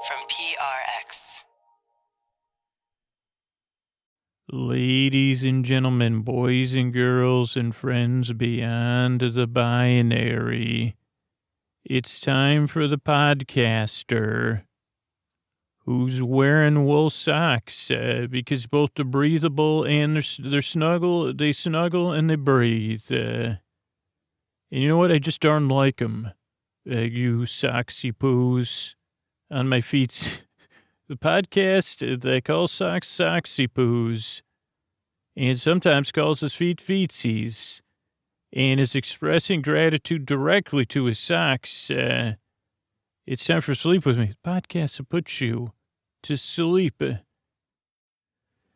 from PRX. Ladies and gentlemen, boys and girls, and friends beyond the binary, it's time for the podcaster who's wearing wool socks because both the breathable and they're snuggle, they snuggle and they breathe. And you know what? I just darn like them. You socksy poos on my feet. The podcast, they call socks socksy poos, and sometimes calls his feet feetsies, and is expressing gratitude directly to his socks. It's time for Sleep With Me. The podcast will put you to sleep.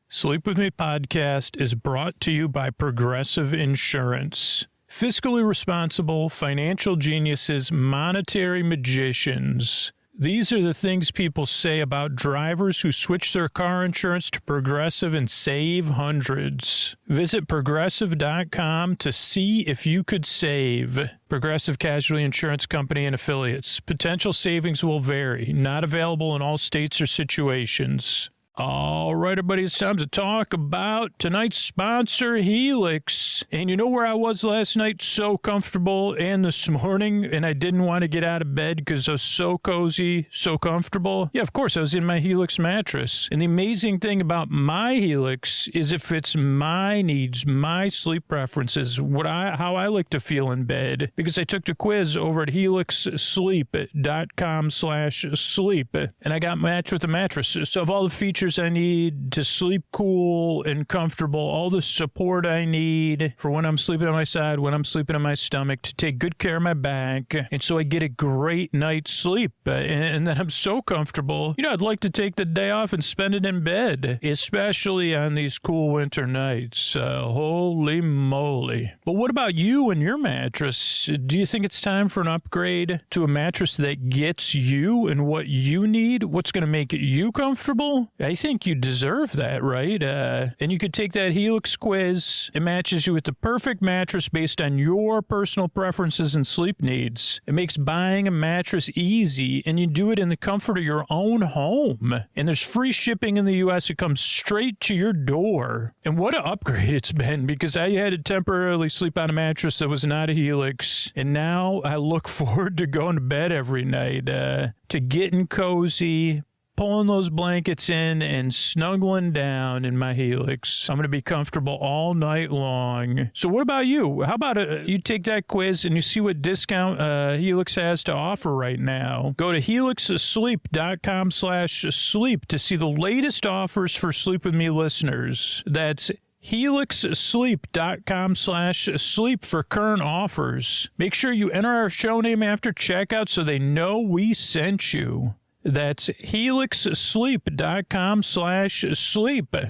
Sleep With Me podcast is brought to you by Progressive Insurance. Fiscally responsible, financial geniuses, monetary magicians. These are the things people say about drivers who switch their car insurance to Progressive and save hundreds. Visit Progressive.com to see if you could save. Progressive Casualty Insurance Company and Affiliates. Potential savings will vary. Not available in all states or situations. All right, everybody, it's time to talk about tonight's sponsor, Helix. And you know where I was last night? So comfortable, and this morning, and I didn't want to get out of bed because I was so cozy, so comfortable. Yeah, of course, I was in my Helix mattress. And the amazing thing about my Helix is it fits my needs, my sleep preferences, how I like to feel in bed, because I took the quiz over at helixsleep.com/sleep, and I got matched with a mattress. So of all the features I need to sleep cool and comfortable, all the support I need for when I'm sleeping on my side, when I'm sleeping on my stomach, to take good care of my back, and so I get a great night's sleep, and then I'm so comfortable. You know, I'd like to take the day off and spend it in bed, especially on these cool winter nights. Holy moly. But what about you and your mattress? Do you think it's time for an upgrade to a mattress that gets you and what you need? What's going to make you comfortable? I think you deserve that, right? And you could take that Helix quiz. It matches you with the perfect mattress based on your personal preferences and sleep needs. It makes buying a mattress easy, and you do it in the comfort of your own home. And there's free shipping in the U.S. It comes straight to your door. And what an upgrade it's been, because I had to temporarily sleep on a mattress that was not a Helix. And now I look forward to going to bed every night, to getting cozy, pulling those blankets in and snuggling down in my Helix. I'm going to be comfortable all night long. So what about you? How about you take that quiz and you see what discount Helix has to offer right now? Go to helixsleep.com/sleep to see the latest offers for Sleep With Me listeners. That's helixsleep.com/sleep for current offers. Make sure you enter our show name after checkout so they know we sent you. That's helixsleep.com/sleep. All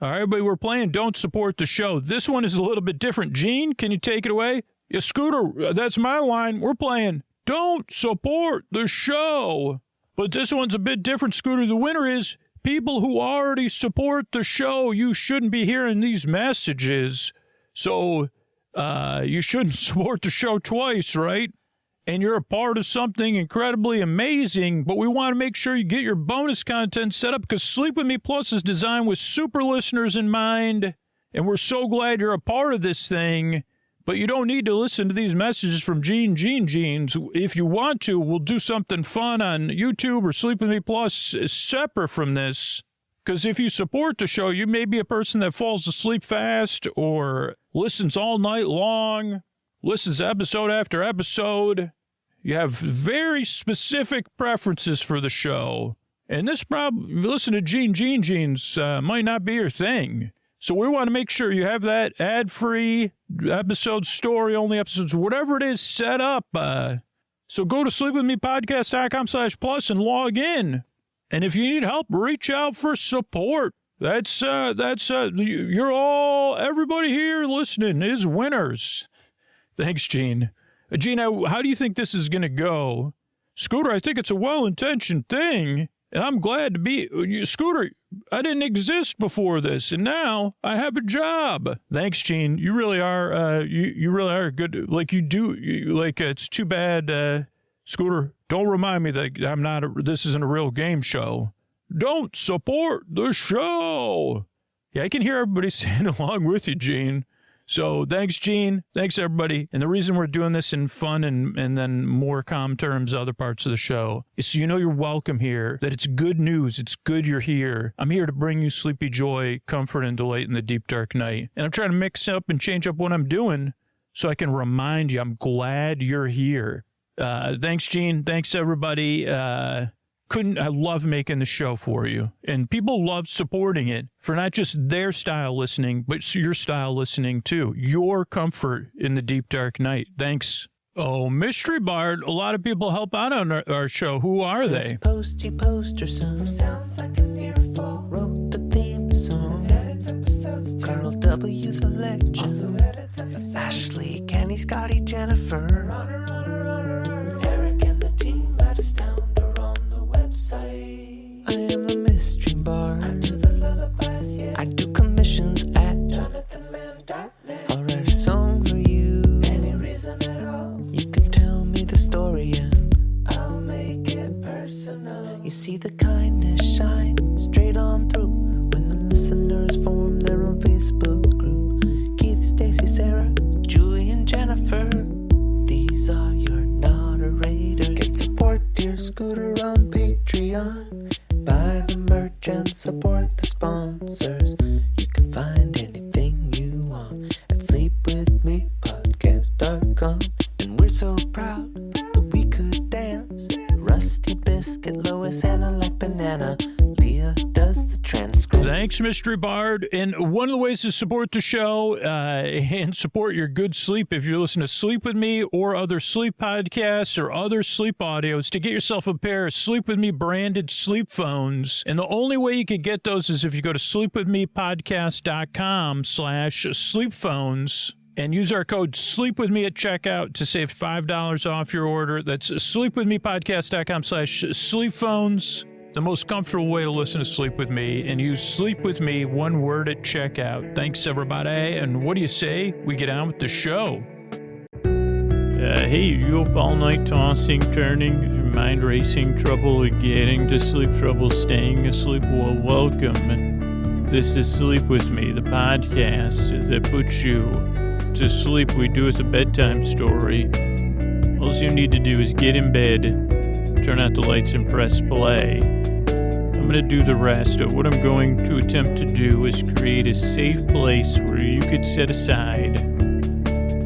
right, everybody, we're playing Don't Support the Show. This one is a little bit different. Gene, can you take it away? Yeah, Scooter, that's my line. We're playing Don't Support the Show. But this one's a bit different, Scooter. The winner is people who already support the show. You shouldn't be hearing these messages. So you shouldn't support the show twice, right? And you're a part of something incredibly amazing, but we want to make sure you get your bonus content set up, because Sleep With Me Plus is designed with super listeners in mind, and we're so glad you're a part of this thing. But you don't need to listen to these messages from Jeans. If you want to, we'll do something fun on YouTube or Sleep With Me Plus separate from this, because if you support the show, you may be a person that falls asleep fast or listens all night long, listens episode after episode. You have very specific preferences for the show. And this probably, listen to Jeans, might not be your thing. So we want to make sure you have that ad-free episode, story-only episodes, whatever it is, set up. So go to sleepwithmepodcast.com/plus and log in. And if you need help, reach out for support. You're all, everybody here listening is winners. Thanks, Gene. Gene, how do you think this is going to go? Scooter, I think it's a well-intentioned thing, and I'm glad to be... Scooter, I didn't exist before this, and now I have a job. Thanks, Gene. You really are, you really are good. Like, it's too bad, Scooter, don't remind me that this isn't a real game show. Don't support the show. Yeah, I can hear everybody saying along with you, Gene. So thanks, Gene. Thanks, everybody. And the reason we're doing this in fun and then more calm terms, other parts of the show, is so you know you're welcome here, that it's good news. It's good you're here. I'm here to bring you sleepy joy, comfort, and delight in the deep, dark night. And I'm trying to mix up and change up what I'm doing so I can remind you I'm glad you're here. Thanks, Gene. Thanks, everybody. I love making the show for you. And people love supporting it for not just their style listening, but your style listening too. Your comfort in the deep, dark night. Thanks. Oh, Mystery Bard. A lot of people help out on our show. Who are they? Posty poster son sounds like an earful. Wrote the theme song. Edits episodes. Carl W. the legend. Also edits episodes. Ashley, Kenny, Scotty, Jennifer. Runner. Eric and the team at Astound. I am the mystery bard. I do the lullabies, yeah. I do commissions at JonathanMann.net. I'll write a song for you. Any reason at all. You can tell me the story and I'll make it personal. You see the kindness shine straight on through when the listeners form their own Facebook group. Keith, Stacy, Sarah, Julie, and Jennifer. These are your moderators. Get support dear Scooter on Patreon. Buy the merch and support the sponsors. You can find anything you want at sleepwithmepodcast.com. And we're so proud that we could dance. Rusty Biscuit, Lois, Anna like banana. Leah does the transcripts. Thanks, Mystery Bard. And one of the ways to support the show and support your good sleep, if you're listening to Sleep With Me or other sleep podcasts or other sleep audios, to get yourself a pair of Sleep With Me branded sleep phones. And the only way you can get those is if you go to sleepwithmepodcast.com/sleepphones and use our code SLEEPWITHME at checkout to save $5 off your order. That's sleepwithmepodcast.com/sleepphones. The most comfortable way to listen to Sleep With Me, and use Sleep With Me, one word, at checkout. Thanks, everybody. And what do you say we get on with the show? Hey, you up all night tossing, turning, mind racing, trouble getting to sleep, trouble staying asleep? Well, welcome. This is Sleep With Me, the podcast that puts you to sleep. We do it a bedtime story. All you need to do is get in bed, turn out the lights, and press play. I'm going to do the rest. What I'm going to attempt to do is create a safe place where you could set aside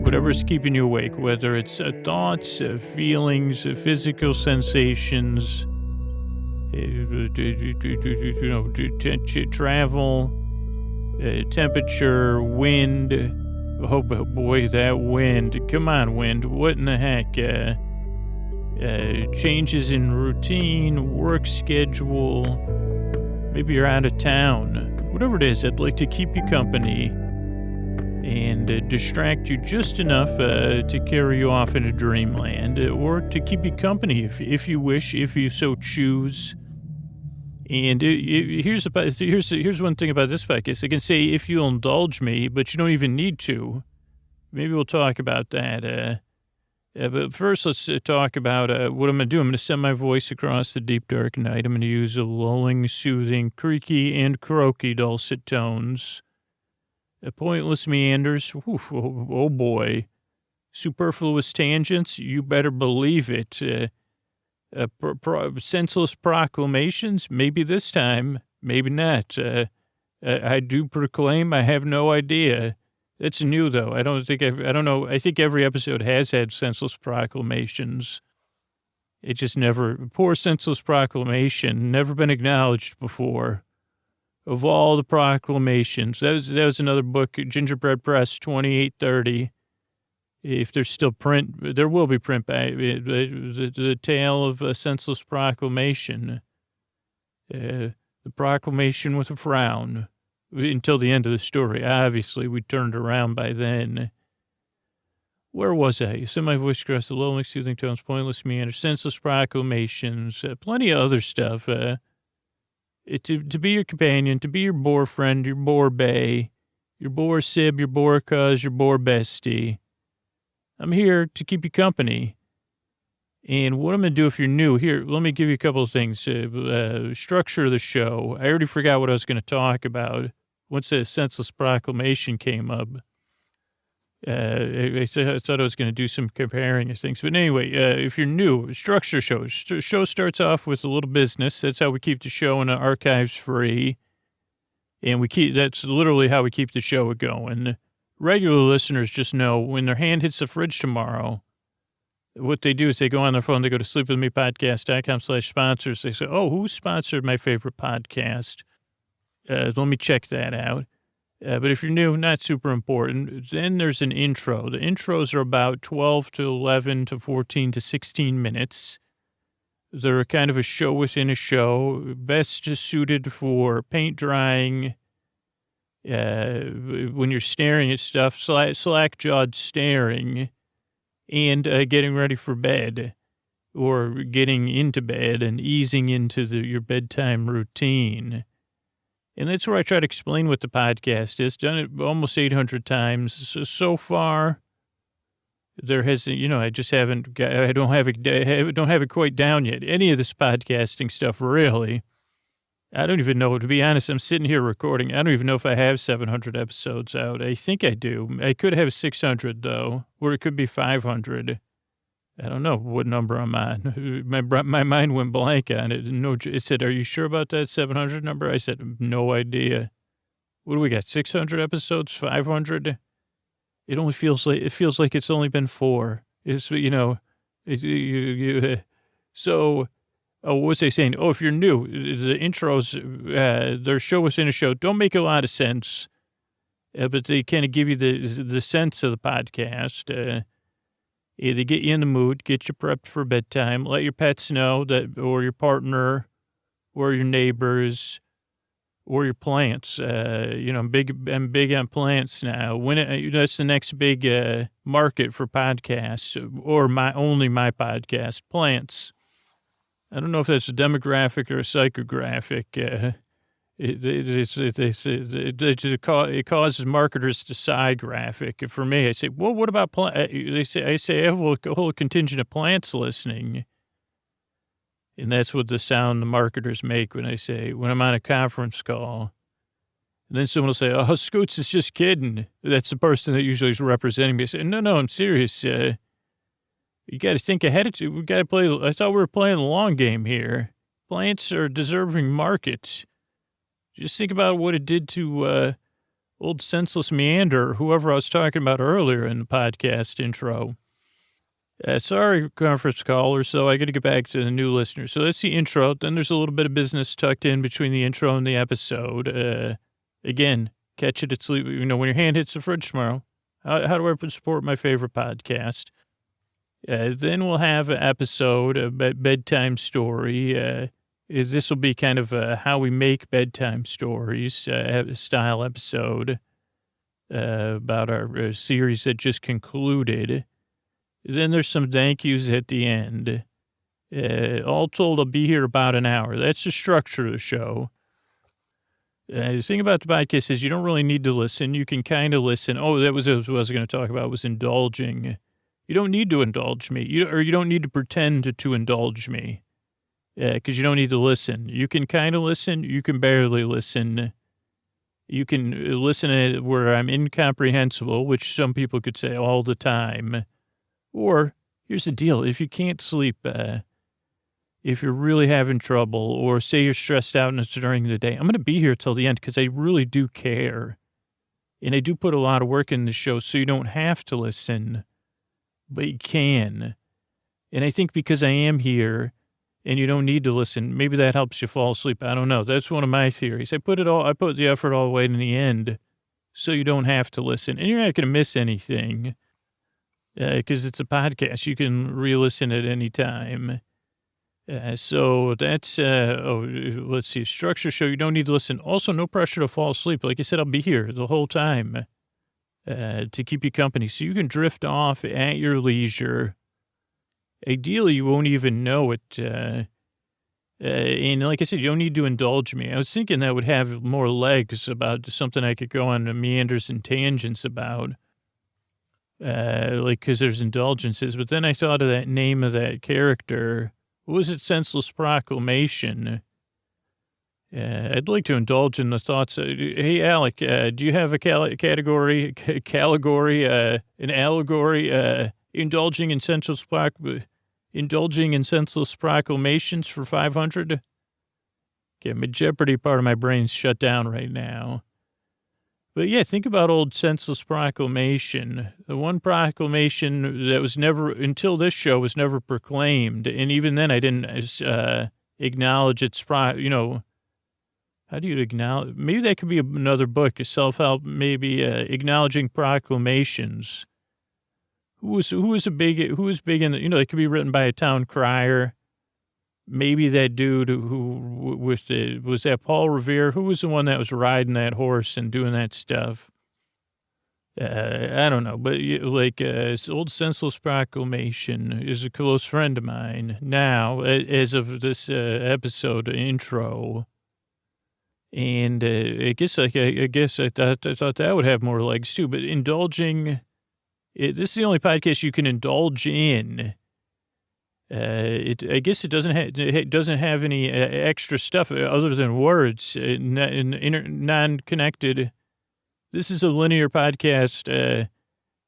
whatever's keeping you awake, whether it's thoughts, feelings, physical sensations, travel, temperature, wind. Oh boy, that wind. Come on, wind. What in the heck? Changes in routine, work schedule, maybe you're out of town. Whatever it is, I'd like to keep you company and distract you just enough to carry you off into dreamland, or to keep you company if you wish, if you so choose. And here's one thing about this podcast. I can say, if you'll indulge me, but you don't even need to. Maybe we'll talk about that. But first, let's talk about what I'm going to do. I'm going to send my voice across the deep, dark night. I'm going to use a lulling, soothing, creaky, and croaky dulcet tones. Pointless meanders. Oof, oh, boy. Superfluous tangents. You better believe it. Senseless proclamations. Maybe this time. Maybe not. I do proclaim I have no idea. It's new, though. I don't know. I think every episode has had senseless proclamations. It just never, poor senseless proclamation, never been acknowledged before. Of all the proclamations, that was another book, Gingerbread Press, 2830. If there's still print, there will be print back. The tale of a senseless proclamation. The proclamation with a frown. Until the end of the story. Obviously, we turned around by then. Where was I? Send my voice across the lonely, soothing tones, pointless meanders, senseless proclamations, plenty of other stuff. To be your companion, to be your bore friend, your bore bae, your bore sib, your bore cuz, your bore bestie. I'm here to keep you company. And what I'm going to do if you're new here, let me give you a couple of things. Structure of the show. I already forgot what I was going to talk about once the senseless proclamation came up. I thought I was going to do some comparing of things. But anyway, if you're new, structure show. Show starts off with a little business. That's how we keep the show in the archives free. And that's literally how we keep the show going. Regular listeners just know when their hand hits the fridge tomorrow, what they do is they go on their phone, they go to sleepwithmepodcast.com/sponsors. They say, oh, who sponsored my favorite podcast? Let me check that out. But if you're new, not super important. Then there's an intro. The intros are about 12 to 11 to 14 to 16 minutes. They're kind of a show within a show, best suited for paint drying, when you're staring at stuff, slack-jawed staring, and getting ready for bed, or getting into bed and easing into your bedtime routine. And that's where I try to explain what the podcast is. Done it almost 800 times. So far, there hasn't, I just haven't, I don't have it quite down yet. Any of this podcasting stuff, really. I don't even know, to be honest. I'm sitting here recording. I don't even know if I have 700 episodes out. I think I do. I could have 600, though, or it could be 500. I don't know what number I'm on. My mind went blank on it. It said, are you sure about that 700 number? I said, no idea. What do we got, 600 episodes, 500? It feels like it's only been 4. It's, so... Oh, what was I saying? Oh, if you're new, the intros, they're show within a show, don't make a lot of sense, but they kind of give you the sense of the podcast. They get you in the mood, get you prepped for bedtime, let your pets know that, or your partner, or your neighbors, or your plants. I'm big on plants now. That's the next big market for podcasts, or my podcast, plants. I don't know if that's a demographic or a psychographic. It causes marketers to side graphic. For me, I say, well, what about plants? I say I have a whole contingent of plants listening. And that's what the sound the marketers make when I'm on a conference call. And then someone will say, oh, Scoots is just kidding. That's the person that usually is representing me. I say, no, I'm serious. You got to think ahead of it. We got to play. I thought we were playing the long game here. Plants are deserving markets. Just think about what it did to old senseless Meander, whoever I was talking about earlier in the podcast intro. Sorry, conference caller. So I got to get back to the new listeners. So that's the intro. Then there's a little bit of business tucked in between the intro and the episode. Again, catch it at sleep. When your hand hits the fridge tomorrow. How do I support my favorite podcast? Then we'll have an episode, a bedtime story. This will be kind of how we make bedtime stories style episode about our series that just concluded. Then there's some thank yous at the end. All told, I'll be here about an hour. That's the structure of the show. The thing about the podcast is you don't really need to listen. You can kind of listen. Oh, that was what I was going to talk about, was indulging. You don't need to indulge me, you don't need to pretend to indulge me, because you don't need to listen. You can kind of listen. You can barely listen. You can listen where I'm incomprehensible, which some people could say all the time. Or here's the deal: if you can't sleep, if you're really having trouble, or say you're stressed out and it's during the day, I'm going to be here till the end because I really do care, and I do put a lot of work in the show, so you don't have to listen. But you can. And I think because I am here and you don't need to listen, maybe that helps you fall asleep. I don't know. That's one of my theories. I put the effort all the way in the end so you don't have to listen. And you're not going to miss anything because it's a podcast. You can re-listen at any time. So that's, let's see, structure show. You don't need to listen. Also, no pressure to fall asleep. Like I said, I'll be here the whole time. To keep you company, so you can drift off at your leisure. Ideally, you won't even know it. And like I said, you don't need to indulge me. I was thinking that would have more legs about something I could go on meanders and tangents about. like, because there's indulgences. But then I thought of that name of that character. What was it? Senseless Proclamation. I'd like to indulge in the thoughts. Hey, Alec, do you have a category, an allegory, indulging in senseless proclamations for 500? Okay, my Jeopardy part of my brain's shut down right now. But yeah, think about old Senseless Proclamation. The one proclamation that was never, until this show, was never proclaimed. And even then I didn't acknowledge its, how do you acknowledge? Maybe that could be another book, a self-help, maybe acknowledging proclamations. Who was big in, it could be written by a town crier. Maybe that dude who was that Paul Revere? Who was the one that was riding that horse and doing that stuff? I don't know, but old Senseless Proclamation is a close friend of mine now, as of this episode intro. And I guess I thought that would have more legs too. But indulging, this is the only podcast you can indulge in. I guess it doesn't have any extra stuff other than words, non-connected. This is a linear podcast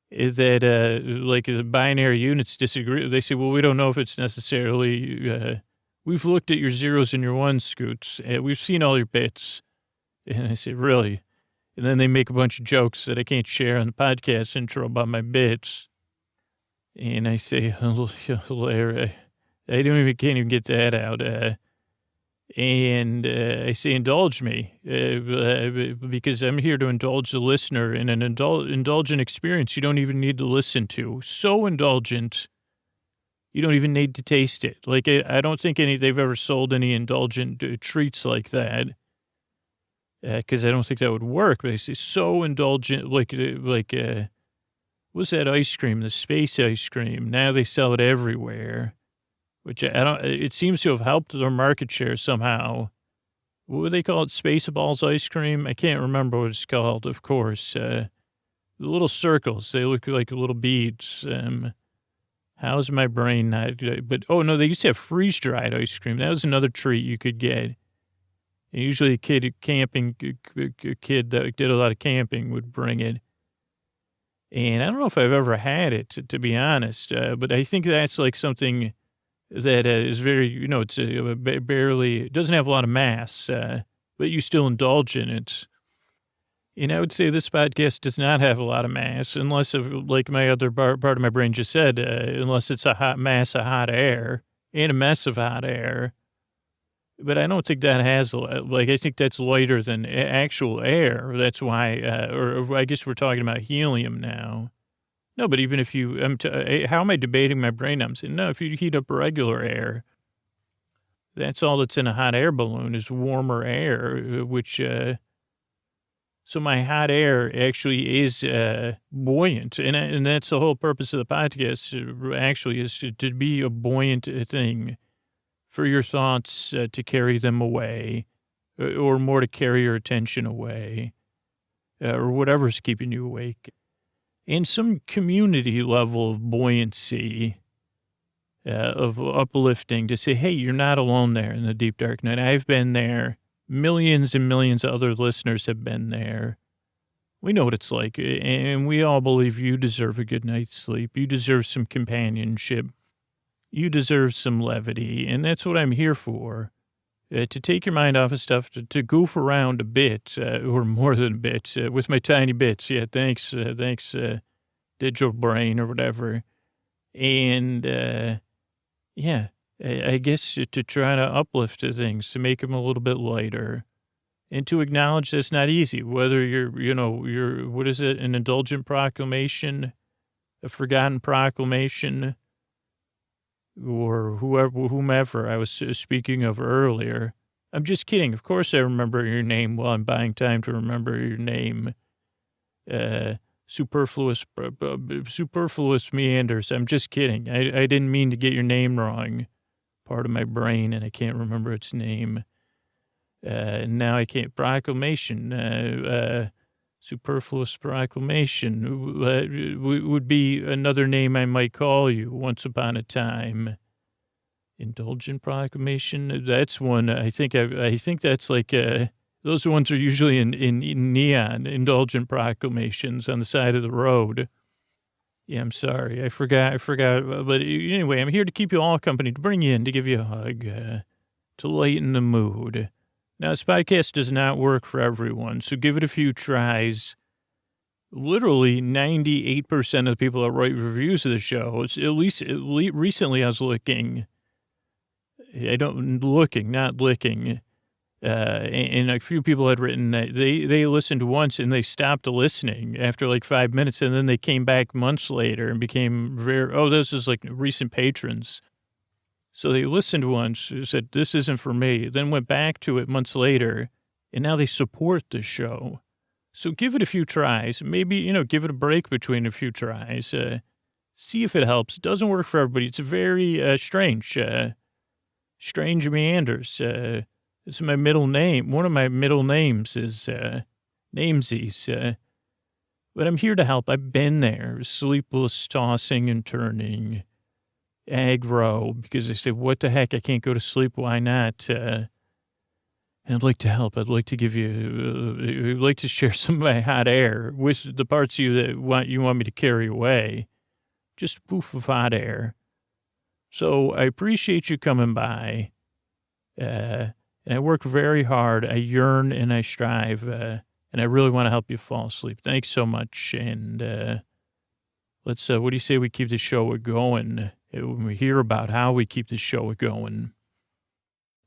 that like the binary units disagree. They say, well, we don't know if it's necessarily. We've looked at your zeros and your ones, Scoots. We've seen all your bits. And I say, really? And then they make a bunch of jokes that I can't share on the podcast intro about my bits. And I say, hilarious. I can't even get that out. And I say, indulge me, because I'm here to indulge the listener in an indulgent experience you don't even need to listen to. So indulgent. You don't even need to taste it. Like, I don't think they've ever sold any indulgent treats like that. Because I don't think that would work. But they say so indulgent, what's that ice cream? The space ice cream. Now they sell it everywhere, which it seems to have helped their market share somehow. What would they call it? Spaceballs ice cream? I can't remember what it's called, of course. The little circles, they look like little beads. How's my brain not? But, oh, no, they used to have freeze-dried ice cream. That was another treat you could get. And usually a kid that did a lot of camping would bring it. And I don't know if I've ever had it, to be honest. But I think that's like something that is very, it's barely, it doesn't have a lot of mass, but you still indulge in it. And I would say this podcast does not have a lot of mass, unless, like my other part of my brain just said, unless it's a hot mass of hot air and a mess of hot air. But I don't think that has, I think that's lighter than actual air. That's why, or I guess we're talking about helium now. No, but even if how am I debating my brain? I'm saying, no, if you heat up regular air, that's all that's in a hot air balloon is warmer air, which, so my hot air actually is buoyant. And that's the whole purpose of the podcast, actually, is to be a buoyant thing for your thoughts, to carry them away, or more to carry your attention away, or whatever's keeping you awake. And some community level of buoyancy, of uplifting, to say, hey, you're not alone there in the deep, dark night. I've been there. Millions and millions of other listeners have been there. We know what it's like, and we all believe you deserve a good night's sleep. You deserve some companionship. You deserve some levity, and that's what I'm here for, to take your mind off of stuff, to goof around a bit, or more than a bit, with my tiny bits. Yeah, thanks, digital brain or whatever. And, yeah, I guess to try to uplift things, to make them a little bit lighter, and to acknowledge that's not easy, whether you're, what is it, an indulgent proclamation, a forgotten proclamation, or whomever I was speaking of earlier. I'm just kidding. Of course I remember your name while I'm buying time to remember your name. Superfluous meanders. I'm just kidding. I didn't mean to get your name wrong. Part of my brain, and I can't remember its name. Now I can't. Proclamation. Superfluous proclamation would be another name I might call you once upon a time. Indulgent proclamation. That's one. I think that's like, those ones are usually in neon, indulgent proclamations on the side of the road. Yeah, I'm sorry. I forgot. But anyway, I'm here to keep you all company, to bring you in, to give you a hug, to lighten the mood. Now, this podcast does not work for everyone, so give it a few tries. Literally 98% of the people that write reviews of the show, at least recently I was looking, not licking, and a few people had written that they listened once and they stopped listening after like 5 minutes, and then they came back months later and became this is like recent patrons. So they listened once, said, this isn't for me, then went back to it months later, and now they support the show. So give it a few tries. Maybe, give it a break between a few tries. See if it helps. It doesn't work for everybody. It's very strange. Strange meanders. It's my middle name. One of my middle names is Namesies. But I'm here to help. I've been there, sleepless, tossing and turning. Aggro, because I said, what the heck, I can't go to sleep, why not? And I'd like to help. I'd like to give you, I'd like to share some of my hot air with the parts of you that want me to carry away. Just a poof of hot air. So I appreciate you coming by. And I work very hard. I yearn and I strive. And I really want to help you fall asleep. Thanks so much. And let's, what do you say we keep the show going? When we hear about how we keep the show going.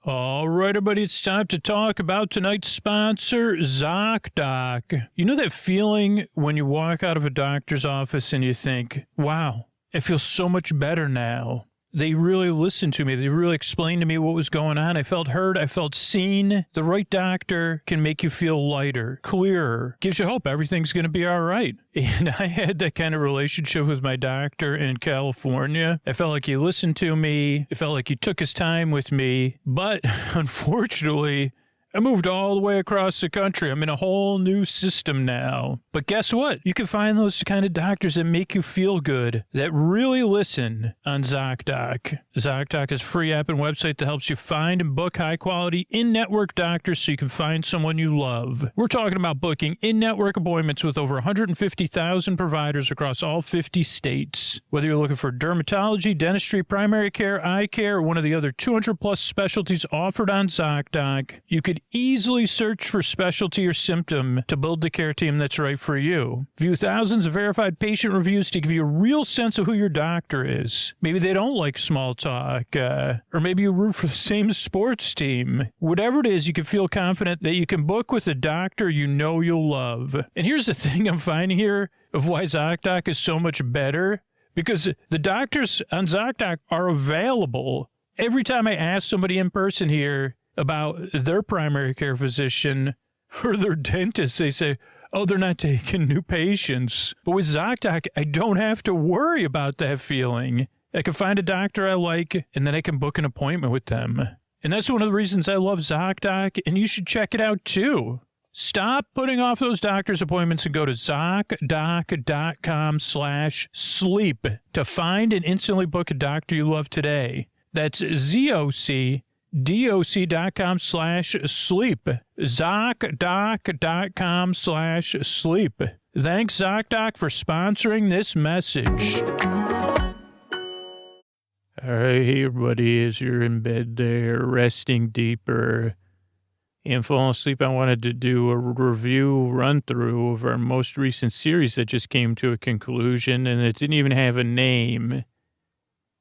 All right, everybody, it's time to talk about tonight's sponsor, Zocdoc. You know that feeling when you walk out of a doctor's office and you think, wow, I feel so much better now. They really listened to me. They really explained to me what was going on. I felt heard. I felt seen. The right doctor can make you feel lighter, clearer, gives you hope everything's going to be all right. And I had that kind of relationship with my doctor in California. I felt like he listened to me. It felt like he took his time with me. But unfortunately, I moved all the way across the country. I'm in a whole new system now. But guess what? You can find those kind of doctors that make you feel good, that really listen on Zocdoc. Zocdoc is a free app and website that helps you find and book high-quality in-network doctors so you can find someone you love. We're talking about booking in-network appointments with over 150,000 providers across all 50 states. Whether you're looking for dermatology, dentistry, primary care, eye care, or one of the other 200-plus specialties offered on Zocdoc, you could easily search for specialty or symptom to build the care team that's right for you. View thousands of verified patient reviews to give you a real sense of who your doctor is. Maybe they don't like small talk, or maybe you root for the same sports team. Whatever it is, you can feel confident that you can book with a doctor you know you'll love. And here's the thing I'm finding here of why Zocdoc is so much better. Because the doctors on Zocdoc are available. Every time I ask somebody in person here about their primary care physician or their dentist, they say, oh, they're not taking new patients. But with Zocdoc, I don't have to worry about that feeling. I can find a doctor I like, and then I can book an appointment with them. And that's one of the reasons I love Zocdoc, and you should check it out, too. Stop putting off those doctor's appointments and go to Zocdoc.com/sleep to find and instantly book a doctor you love today. That's ZocDoc.com/sleep. Zocdoc.com/sleep. Thanks, Zocdoc, for sponsoring this message. All right, hey, everybody, as you're in bed there, resting deeper and falling asleep, I wanted to do a run-through of our most recent series that just came to a conclusion, and it didn't even have a name.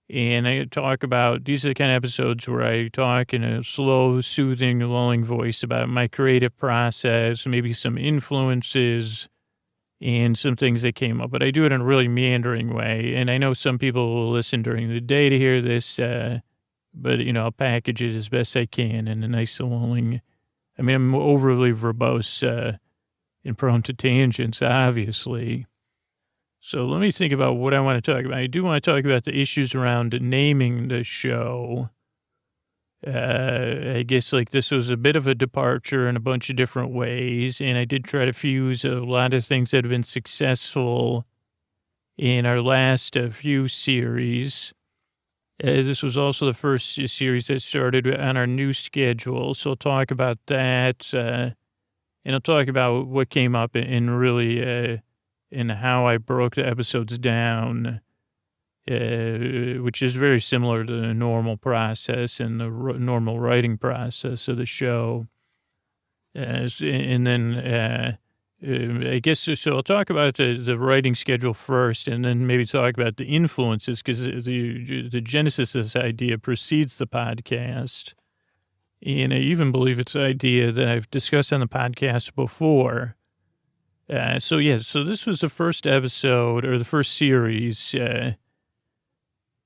And I talk about, these are the kind of episodes where I talk in a slow, soothing, lulling voice about my creative process, maybe some influences and some things that came up. But I do it in a really meandering way. And I know some people will listen during the day to hear this, but, I'll package it as best I can in a nice, lulling. I mean, I'm overly verbose and prone to tangents, obviously. So let me think about what I want to talk about. I do want to talk about the issues around naming the show. I guess like this was a bit of a departure in a bunch of different ways. And I did try to fuse a lot of things that have been successful in our last few series. This was also the first series that started on our new schedule. So I'll talk about that. And I'll talk about what came up and really and how I broke the episodes down. Which is very similar to the normal process and the normal writing process of the show. And then I guess so. I'll talk about the writing schedule first, and then maybe talk about the influences, because the genesis of this idea precedes the podcast. And I even believe it's an idea that I've discussed on the podcast before. So this was the first episode, or the first series.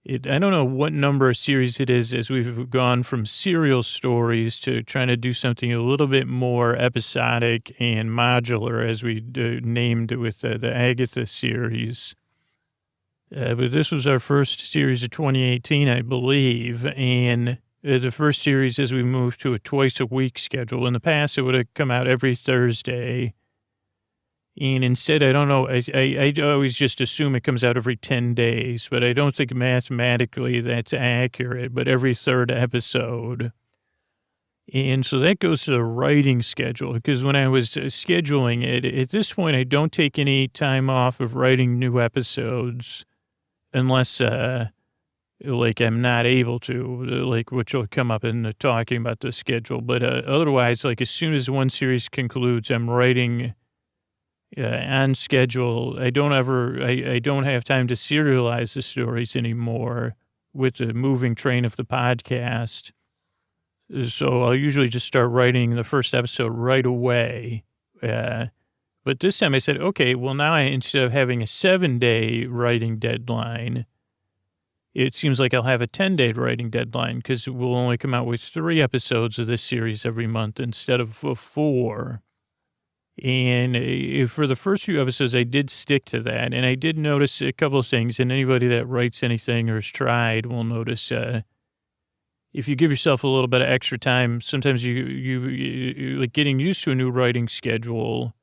I don't know what number of series it is, as we've gone from serial stories to trying to do something a little bit more episodic and modular, as we named it with the Agatha series. But this was our first series of 2018, I believe, and the first series as we moved to a twice-a-week schedule. In the past, it would have come out every Thursday. And instead, I don't know, I always just assume it comes out every 10 days, but I don't think mathematically that's accurate, but every third episode. And so that goes to the writing schedule, because when I was scheduling it, at this point, I don't take any time off of writing new episodes unless, like, I'm not able to, like, which will come up in the talking about the schedule. But otherwise, like, as soon as one series concludes, I'm writing on schedule. I don't have time to serialize the stories anymore with the moving train of the podcast. So I'll usually just start writing the first episode right away. But this time I said, okay, well now instead of having a 7-day writing deadline, it seems like I'll have a 10-day writing deadline, because we'll only come out with 3 episodes of this series every month instead of 4. And for the first few episodes, I did stick to that. And I did notice a couple of things. And anybody that writes anything or has tried will notice if you give yourself a little bit of extra time, sometimes you like getting used to a new writing schedule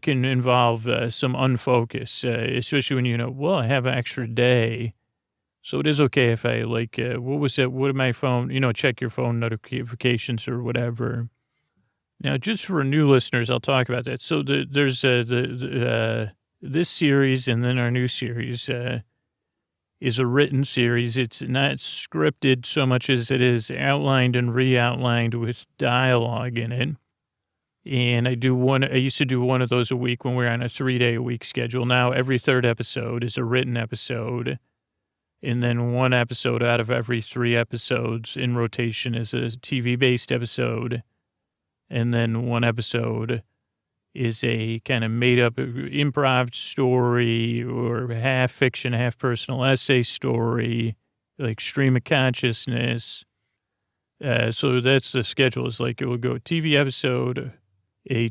can involve some unfocus, especially when I have an extra day. So it is okay if I what did my phone, check your phone notifications or whatever. Now, just for new listeners, I'll talk about that. So there's this series, and then our new series is a written series. It's not scripted so much as it is outlined and re-outlined with dialogue in it. And I used to do one of those a week when we were on a 3-day-a-week schedule. Now every third episode is a written episode. And then one episode out of every 3 episodes in rotation is a TV-based episode. And then one episode is a kind of made-up improv story or half fiction, half personal essay story, like stream of consciousness. So that's the schedule. It's like it will go TV episode, a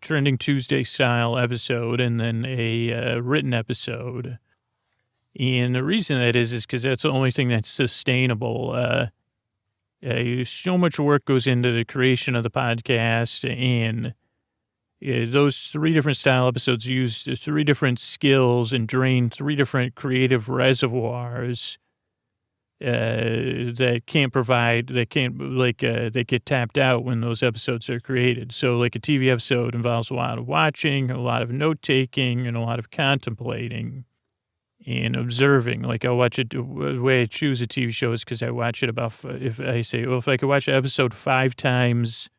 Trending Tuesday style episode, and then a written episode. And the reason that is because that's the only thing that's sustainable. So much work goes into the creation of the podcast, and those 3 different style episodes use 3 different skills and drain 3 different creative reservoirs that get tapped out when those episodes are created. So like a TV episode involves a lot of watching, a lot of note taking, and a lot of contemplating and observing. Like I watch it, the way I choose a TV show is because I watch it if I could watch an episode 5 times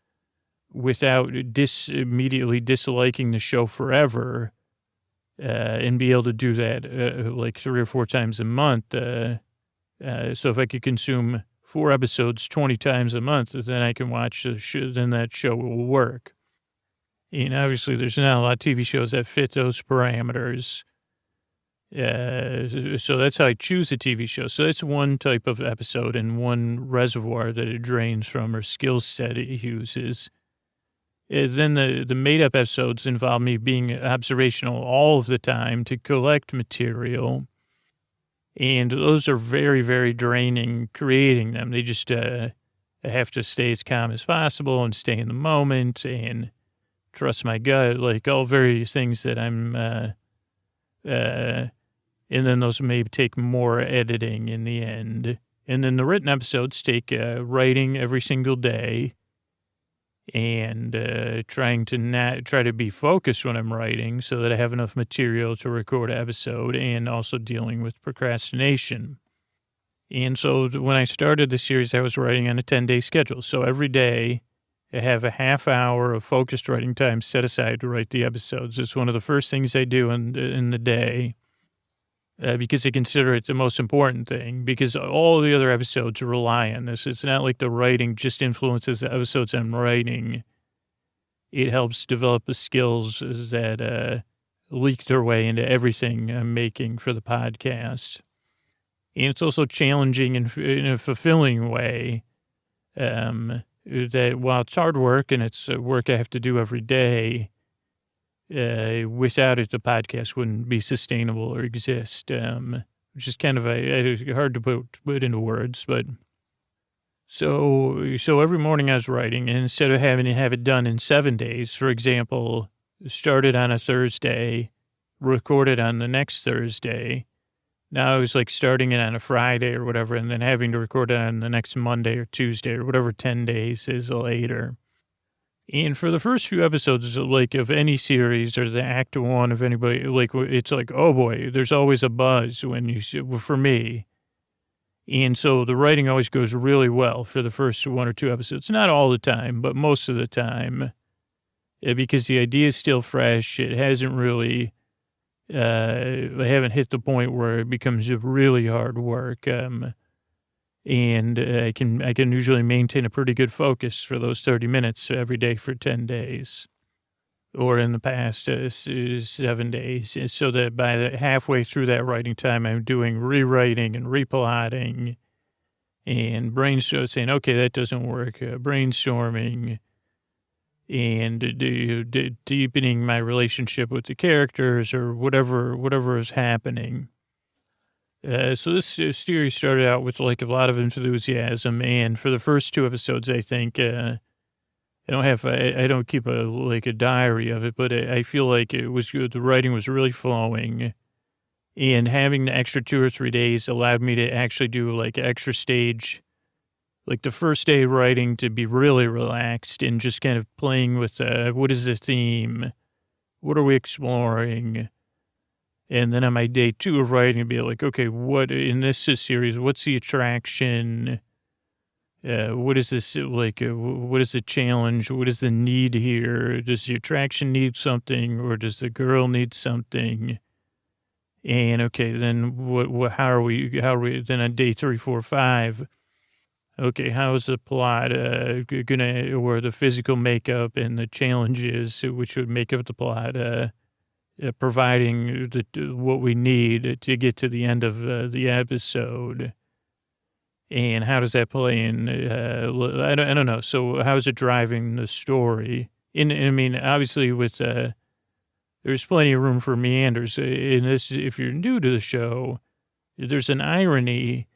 without immediately disliking the show forever, and be able to do that like 3 or 4 times a month. So if I could consume 4 episodes 20 times a month, then I can watch the show, then that show will work. And obviously there's not a lot of TV shows that fit those parameters. So that's how I choose a TV show. So that's one type of episode and one reservoir that it drains from, or skill set it uses. Then the made-up episodes involve me being observational all of the time to collect material. And those are very, very draining creating them. They just have to stay as calm as possible and stay in the moment and trust my gut, like all various things that I'm, and then those may take more editing in the end. And then the written episodes take writing every single day and trying to be focused when I'm writing so that I have enough material to record an episode, and also dealing with procrastination. And so when I started the series, I was writing on a 10-day schedule. So every day I have a half hour of focused writing time set aside to write the episodes. It's one of the first things I do in the day. Because I consider it the most important thing, because all the other episodes rely on this. It's not like the writing just influences the episodes I'm writing. It helps develop the skills that leak their way into everything I'm making for the podcast. And it's also challenging in a fulfilling way, that while it's hard work and it's work I have to do every day, without it, the podcast wouldn't be sustainable or exist, which is kind of hard to put into words. But so every morning I was writing, and instead of having to have it done in 7 days, for example, started on a Thursday, recorded on the next Thursday. Now I was like starting it on a Friday or whatever, and then having to record it on the next Monday or Tuesday or whatever 10 days is later. And for the first few episodes, like, of any series or the act one of anybody, like, it's like, oh boy, there's always a buzz for me. And so the writing always goes really well for the first 1 or 2 episodes. Not all the time, but most of the time, because the idea is still fresh. It hasn't really, I haven't hit the point where it becomes really hard work. And I can usually maintain a pretty good focus for those 30 minutes every day for 10 days, or in the past 7 days, so that by the halfway through that writing time, I'm doing rewriting and replotting and brainstorming, saying, okay, that doesn't work, brainstorming and deepening my relationship with the characters or whatever is happening. So this series started out with like a lot of enthusiasm, and for the first 2 episodes, I think I don't keep a diary of it, but I feel like it was good. The writing was really flowing, and having the extra 2 or 3 days allowed me to actually do like extra stage, like the first day writing, to be really relaxed and just kind of playing with what is the theme, what are we exploring. And then on my day 2 of writing, be like, okay, what in this series, what's the attraction? What is this, like, what is the challenge? What is the need here? Does the attraction need something, or does the girl need something? And okay, then how are we, then on day 3, 4, 5, okay, how is the plot or the physical makeup and the challenges which would make up the plot, providing what we need to get to the end of the episode, and how does that play in? I don't know. So how is it driving the story? And I mean, obviously, with there's plenty of room for meanders in this. If you're new to the show, there's an irony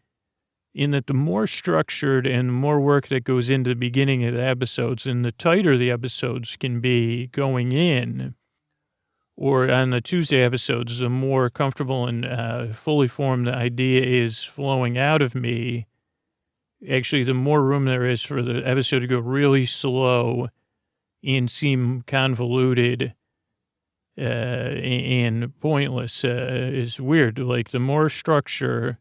in that the more structured and the more work that goes into the beginning of the episodes, and the tighter the episodes can be going in, or on the Tuesday episodes, the more comfortable and fully formed the idea is flowing out of me. Actually, the more room there is for the episode to go really slow and seem convoluted and pointless is weird. Like, the more structure,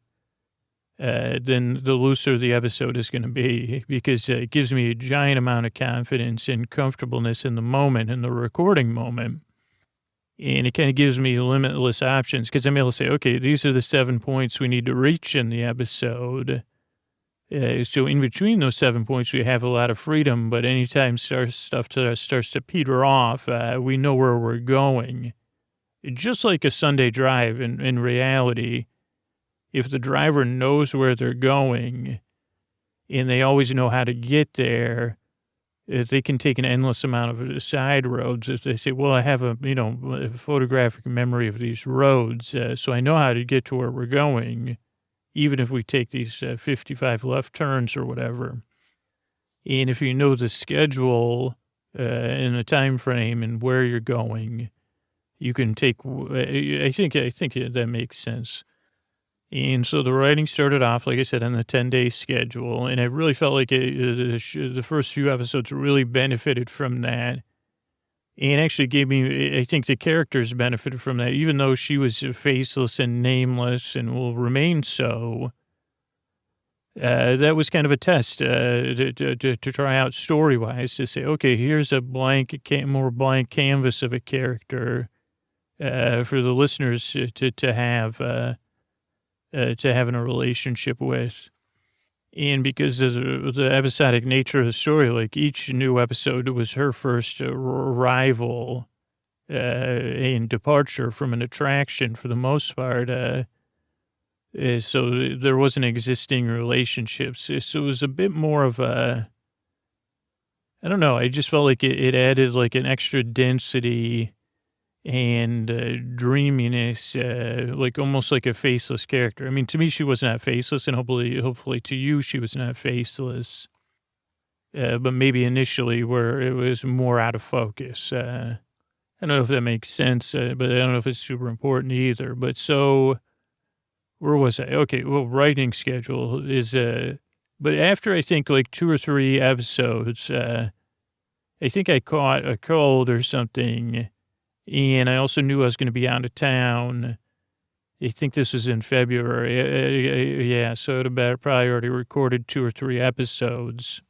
then the looser the episode is going to be, because it gives me a giant amount of confidence and comfortableness in the moment, in the recording moment. And it kind of gives me limitless options, because I'm able to say, okay, these are the 7 points we need to reach in the episode. So in between those 7 points, we have a lot of freedom. But anytime stuff starts to peter off, we know where we're going. Just like a Sunday drive in reality, if the driver knows where they're going and they always know how to get there, they can take an endless amount of side roads. If they say, well, I have a photographic memory of these roads, so I know how to get to where we're going. even if we take these 55 left turns or whatever. And if you know the schedule and the time frame and where you're going, you can take, I think that makes sense. And so the writing started off, like I said, on the 10-day schedule. And I really felt like the first few episodes really benefited from that. And actually gave me, I think the characters benefited from that, even though she was faceless and nameless and will remain so. That was kind of a test to try out story-wise, to say, okay, here's a more blank canvas of a character for the listeners to have in a relationship with. And because of the episodic nature of the story, like each new episode was her first arrival and departure from an attraction for the most part. So there wasn't existing relationships. So it was a bit more of a, I don't know, I just felt like it added like an extra density and dreaminess, like almost like a faceless character. I mean, to me, she was not faceless, and hopefully to you, she was not faceless. But maybe initially where it was more out of focus. I don't know if that makes sense, but I don't know if it's super important either. But so, where was I? Okay, well, writing schedule is, but after I think like 2 or 3 episodes, I think I caught a cold or something. And I also knew I was going to be out of town. I think this was in February. Yeah, so I'd have probably already recorded 2 or 3 episodes.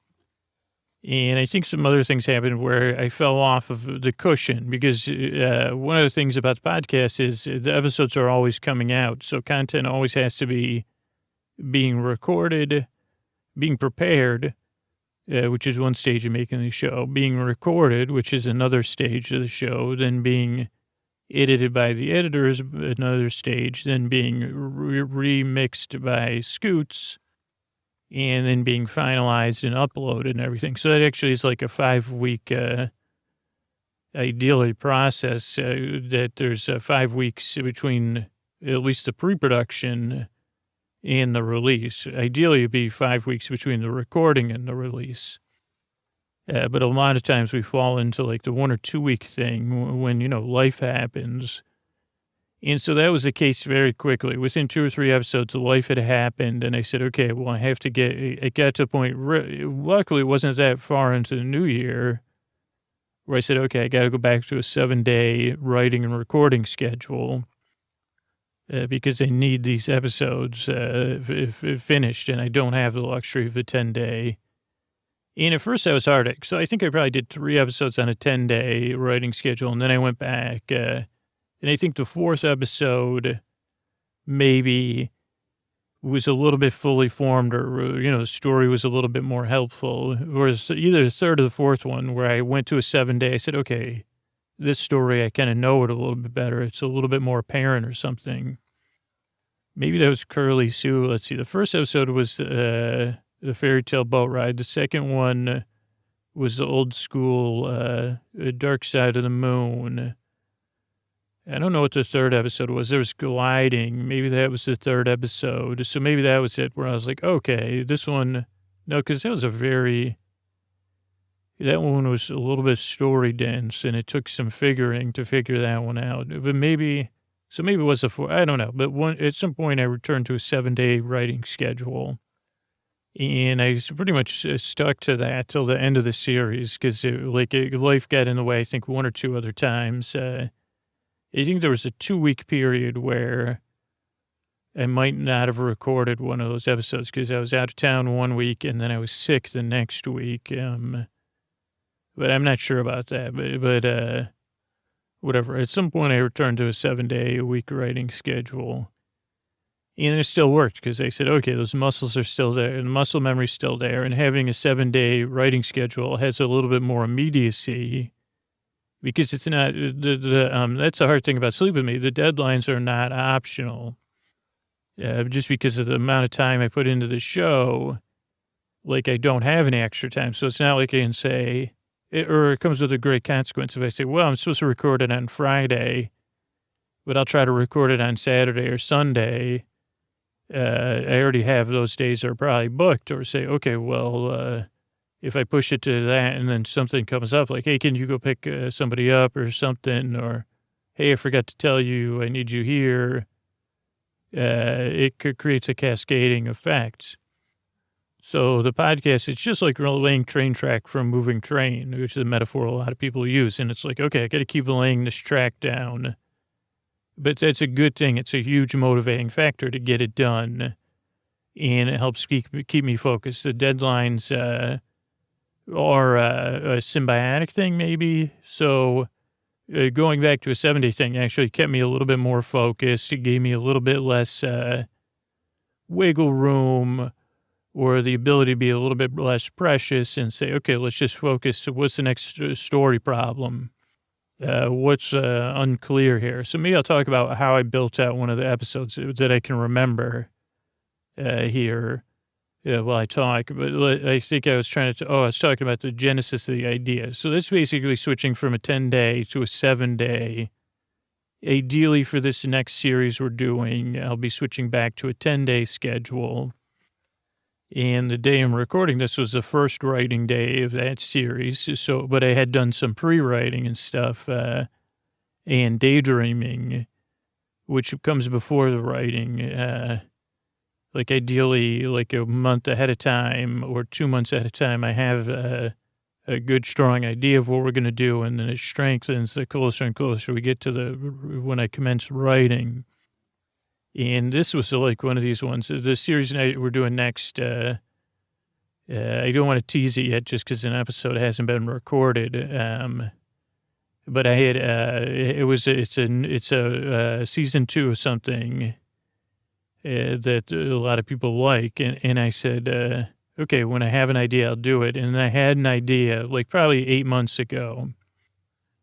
And I think some other things happened where I fell off of the cushion because one of the things about the podcast is the episodes are always coming out. So content always has to be being recorded, being prepared, which is one stage of making the show, being recorded, which is another stage of the show, then being edited by the editors, another stage, then being remixed by Scoots, and then being finalized and uploaded and everything. So that actually is like a 5-week, ideally process, that there's 5 weeks between at least the pre-production and the release. Ideally, it'd be 5 weeks between the recording and the release. But a lot of times we fall into like the 1 or 2 week thing when, life happens. And so that was the case very quickly. Within 2 or 3 episodes, life had happened. And I said, okay, well, it got to a point, luckily it wasn't that far into the new year, where I said, okay, I got to go back to a 7-day writing and recording schedule. Because I need these episodes finished, and I don't have the luxury of the 10-day. And at first I was hard. So I think I probably did 3 episodes on a 10-day writing schedule, and then I went back. And I think the 4th episode maybe was a little bit fully formed, or, the story was a little bit more helpful. Or either the 3rd or the 4th one, where I went to a 7-day, I said, okay, this story, I kind of know it a little bit better. It's a little bit more apparent or something. Maybe that was Curly Sue. Let's see. The first episode was the fairy tale boat ride. The second one was the old school Dark Side of the Moon. I don't know what the 3rd episode was. There was gliding. Maybe that was the 3rd episode. So maybe that was it, where I was like, okay, this one. No, because that one was a little bit story dense, and it took some figuring to figure that one out. But maybe it was a 4. I don't know. But at some point, I returned to a 7-day writing schedule, and I pretty much stuck to that till the end of the series because life got in the way. I think 1 or 2 other times. I think there was a 2-week period where I might not have recorded one of those episodes because I was out of town 1 week and then I was sick the next week. But I'm not sure about that. But whatever. At some point, I returned to a 7-day-a-week writing schedule. And it still worked because I said, okay, those muscles are still there and the muscle memory's still there. And having a 7-day writing schedule has a little bit more immediacy because it's not, that's the hard thing about Sleep With Me. The deadlines are not optional. Just because of the amount of time I put into the show, like I don't have any extra time. So it's not like I can say, or it comes with a great consequence if I say, well, I'm supposed to record it on Friday, but I'll try to record it on Saturday or Sunday. I already have those days are probably booked, or say, okay, well, if I push it to that and then something comes up like, hey, can you go pick somebody up or something? Or, hey, I forgot to tell you, I need you here. It creates a cascading effect. So the podcast, it's just like laying train track from moving train, which is a metaphor a lot of people use. And it's like, okay, I got to keep laying this track down. But that's a good thing. It's a huge motivating factor to get it done. And it helps keep me focused. The deadlines are a symbiotic thing, maybe. So going back to a 7-day thing actually kept me a little bit more focused. It gave me a little bit less wiggle room, or the ability to be a little bit less precious and say, okay, let's just focus. So what's the next story problem? What's unclear here? So maybe I'll talk about how I built out one of the episodes that I can remember here while I talk. But I think I was I was talking about the genesis of the idea. So that's basically switching from a 10-day to a 7-day. Ideally for this next series we're doing, I'll be switching back to a 10-day schedule. And the day I'm recording this was the first writing day of that series. So, but I had done some pre-writing and stuff, and daydreaming, which comes before the writing. Like ideally, like a month ahead of time or 2 months ahead of time, I have a good, strong idea of what we're going to do, and then it strengthens the closer and closer we get to when I commence writing. And this was like one of these ones. The series we're doing next, I don't want to tease it yet just because an episode hasn't been recorded. But I had, it's a season 2 of something that a lot of people like. And I said, okay, when I have an idea, I'll do it. And I had an idea like probably 8 months ago.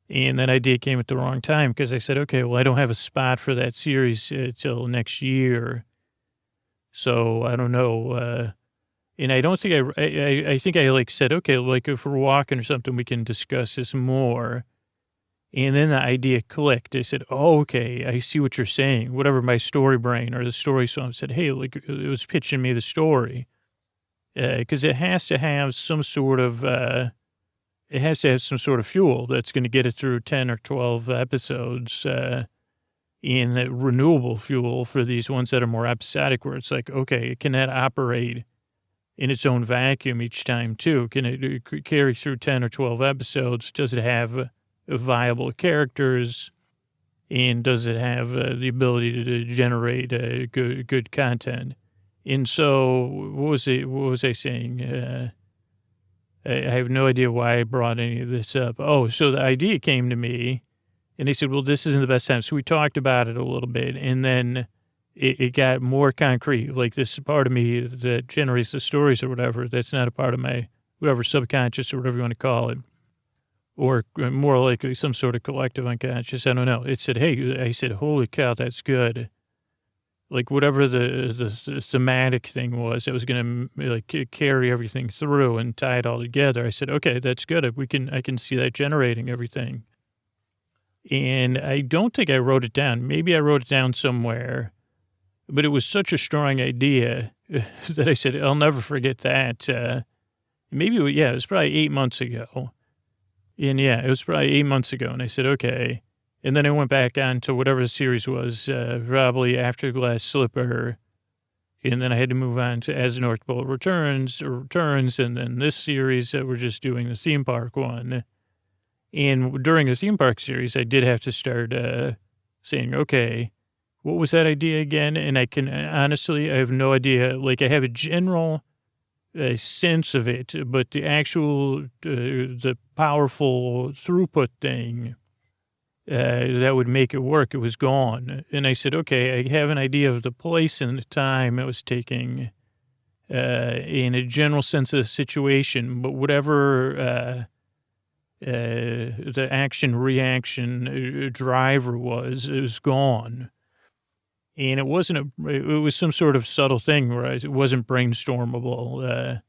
And that idea came at the wrong time because I said, okay, well, I don't have a spot for that series till next year. So I don't know. And I don't think I think I like said, okay, like if we're walking or something, we can discuss this more. And then the idea clicked. I said, oh, okay, I see what you're saying. Whatever my story brain or the story song said, hey, like it was pitching me the story. Because it has to have some sort of... it has to have some sort of fuel that's going to get it through 10 or 12 episodes, in that renewable fuel for these ones that are more episodic, where it's like, okay, can that operate in its own vacuum each time too? Can it carry through 10 or 12 episodes? Does it have viable characters? And does it have the ability to generate good content? And so what was I saying? I have no idea why I brought any of this up. Oh, so the idea came to me, and they said, well, this isn't the best time. So we talked about it a little bit, and then it got more concrete. Like this part of me that generates the stories or whatever, that's not a part of my, whatever, subconscious or whatever you want to call it, or more likely some sort of collective unconscious. I don't know. It said, hey, I said, holy cow, that's good. Like whatever the thematic thing was that was going to like carry everything through and tie it all together. I said, okay, that's good. I can see that generating everything. And I don't think I wrote it down. Maybe I wrote it down somewhere, but it was such a strong idea that I said, I'll never forget that. It was probably 8 months ago. And yeah, it was probably 8 months ago. And I said, okay. And then I went back on to whatever the series was, probably After Glass Slipper. And then I had to move on to As the North Pole Returns, and then this series that we're just doing, the theme park one. And during the theme park series, I did have to start saying, okay, what was that idea again? And I can, honestly, I have no idea. Like, I have a general sense of it, but the actual, the powerful throughput thing, that would make it work, it was gone. And I said, okay, I have an idea of the place and the time it was taking, in a general sense of the situation, but whatever the action-reaction driver was, it was gone. And it was some sort of subtle thing where it wasn't brainstormable.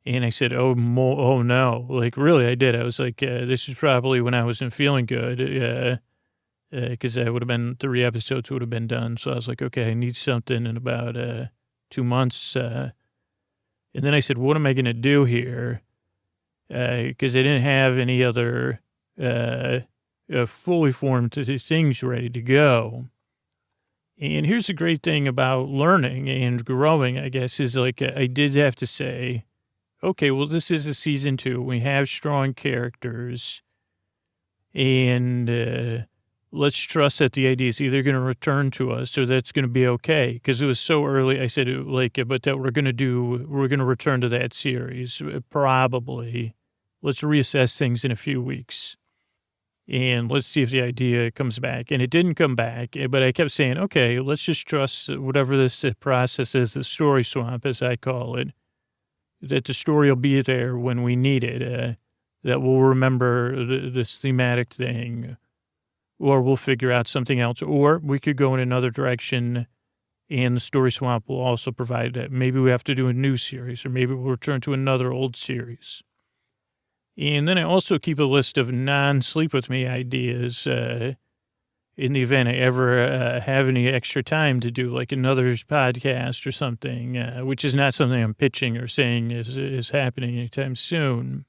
And I said, oh no, like really I did. I was like, this is probably when I wasn't feeling good. because that would have been 3 episodes would have been done. So I was like, okay, I need something in about 2 months. And then I said, what am I going to do here? Because I didn't have any other fully formed things ready to go. And here's the great thing about learning and growing, I guess, is like I did have to say, okay, well, this is a season 2. We have strong characters. And let's trust that the idea is either going to return to us or that's going to be okay. Because it was so early, I said, but that we're going to return to that series, probably. Let's reassess things in a few weeks. And let's see if the idea comes back. And it didn't come back, but I kept saying, okay, let's just trust whatever this process is, the story swamp, as I call it, that the story will be there when we need it, that we'll remember this thematic thing, or we'll figure out something else, or we could go in another direction, and the story swamp will also provide that. Maybe we have to do a new series, or maybe we'll return to another old series. And then I also keep a list of non-sleep with me ideas in the event I ever have any extra time to do like another podcast or something, which is not something I'm pitching or saying is happening anytime soon.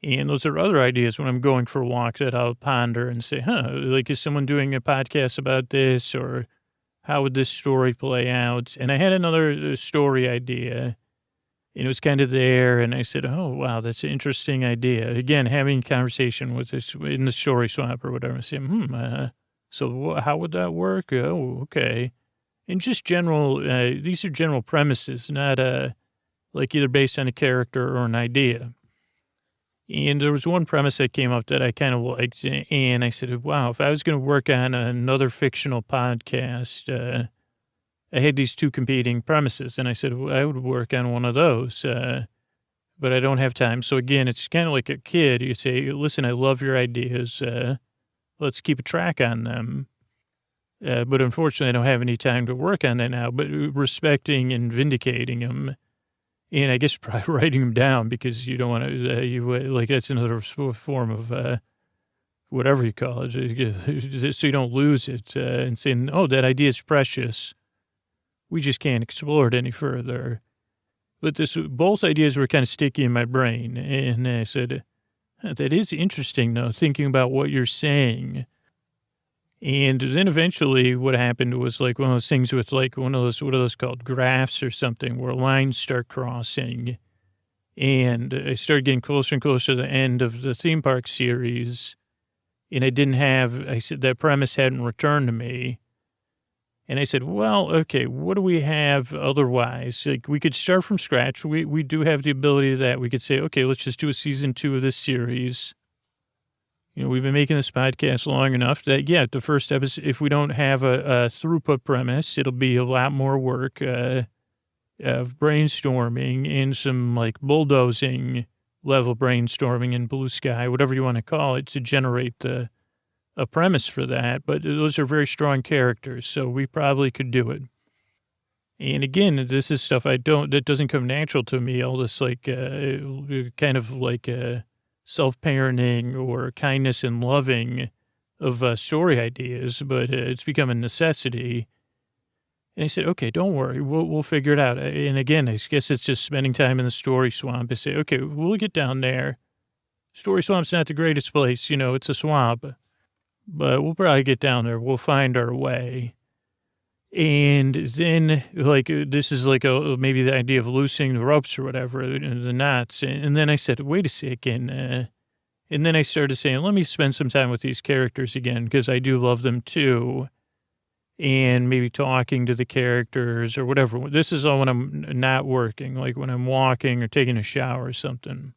And those are other ideas when I'm going for a walk that I'll ponder and say, like, is someone doing a podcast about this, or how would this story play out? And I had another story idea. And it was kind of there, and I said, oh, wow, that's an interesting idea. Again, having a conversation with this in the story swamp or whatever. I said, so how would that work? Oh, okay. And just general, these are general premises, not like either based on a character or an idea. And there was one premise that came up that I kind of liked, and I said, wow, if I was going to work on another fictional podcast, I had these 2 competing premises, and I said, well, I would work on one of those, but I don't have time. So again, it's kind of like a kid. You say, listen, I love your ideas. Let's keep a track on them. But unfortunately, I don't have any time to work on that now, but respecting and vindicating them. And I guess probably writing them down, because you don't want to, that's another form of whatever you call it, so you don't lose it, and saying, oh, that idea is precious. We just can't explore it any further. But both ideas were kind of sticky in my brain. And I said, that is interesting, though, thinking about what you're saying. And then eventually what happened was like one of those things with like one of those, what are those called, graphs or something, where lines start crossing. And I started getting closer and closer to the end of the Themepark series. And I said, that premise hadn't returned to me. And I said, well, okay, what do we have otherwise? Like, we could start from scratch. We do have the ability to that. We could say, okay, let's just do a season 2 of this series. You know, we've been making this podcast long enough that, yeah, the first episode, if we don't have a throughput premise, it'll be a lot more work of brainstorming and some, like, bulldozing level brainstorming in blue sky, whatever you want to call it, to generate a premise for that. But those are very strong characters, so we probably could do it. And again, this is stuff that doesn't come natural to me, all this, like, kind of like self-parenting or kindness and loving of story ideas, but it's become a necessity. And I said, okay, don't worry, we'll figure it out. And again, I guess it's just spending time in the story swamp. I say, okay, we'll get down there. Story swamp's not the greatest place, you know, it's a swamp, but we'll probably get down there. We'll find our way. And then, like, this is like maybe the idea of loosening the ropes or whatever, the knots. And then I said, wait a second. And then I started saying, let me spend some time with these characters again, because I do love them too. And maybe talking to the characters or whatever. This is all when I'm not working, like when I'm walking or taking a shower or something.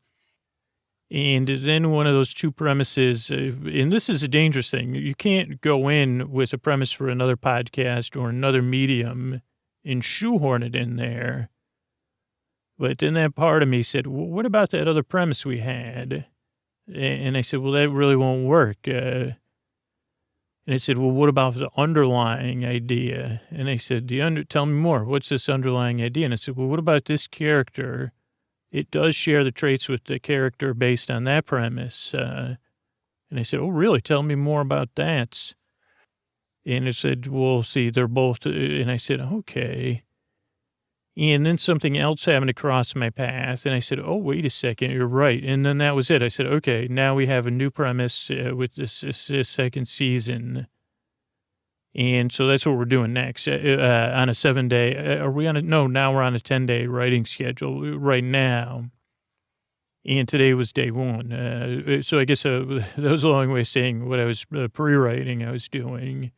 And then one of those 2 premises, and this is a dangerous thing. You can't go in with a premise for another podcast or another medium and shoehorn it in there. But then that part of me said, well, what about that other premise we had? And I said, well, that really won't work. And I said, well, what about the underlying idea? And I said, tell me more. What's this underlying idea? And I said, well, what about this character? It does share the traits with the character based on that premise. And I said, oh, really? Tell me more about that. And it said, we'll see, they're both, and I said, okay. And then something else happened to cross my path, and I said, oh, wait a second, you're right. And then that was it. I said, okay, now we have a new premise with this second season. And so that's what we're doing next on a 7-day. Are we on now we're on a 10-day writing schedule right now. And today was day one. So I guess that was a long way of saying what I was pre-writing I was doing.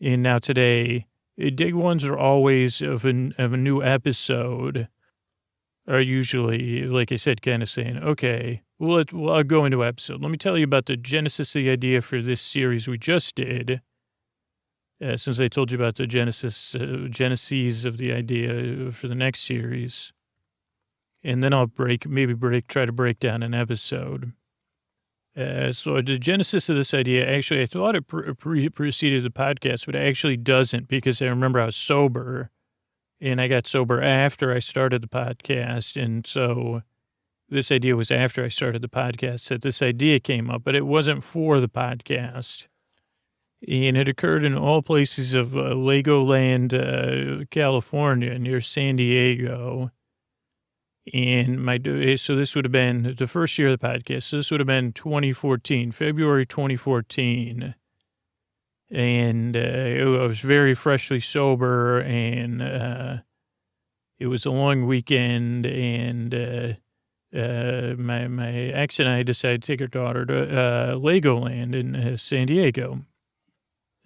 And now today, day ones are always of a new episode, are usually, like I said, kind of saying, okay, well, I'll go into episode. Let me tell you about the genesis of the idea for this series we just did. Since I told you about the genesis of the idea for the next series. And then I'll try to break down an episode. So the genesis of this idea, actually, I thought it preceded the podcast, but it actually doesn't, because I remember I was sober, and I got sober after I started the podcast. And so this idea was after I started the podcast that this idea came up, but it wasn't for the podcast. And it occurred in all places of Legoland, California, near San Diego. And so this would have been the first year of the podcast. So this would have been 2014, February 2014. And I was very freshly sober, and it was a long weekend, and my ex and I decided to take our daughter to Legoland in San Diego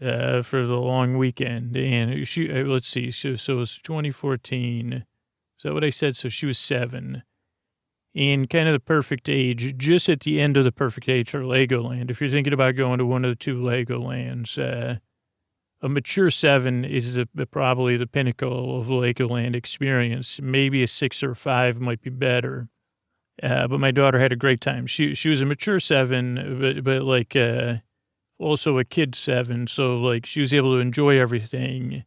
for the long weekend. And let's see, so it was 2014. Is that what I said? So she was 7, and kind of the perfect age, just at the end of the perfect age for Legoland. If you're thinking about going to one of the two Legolands, a mature 7 is probably the pinnacle of Legoland experience. Maybe a 6 or 5 might be better. But my daughter had a great time. She was a mature 7, but like also a kid 7. So like she was able to enjoy everything.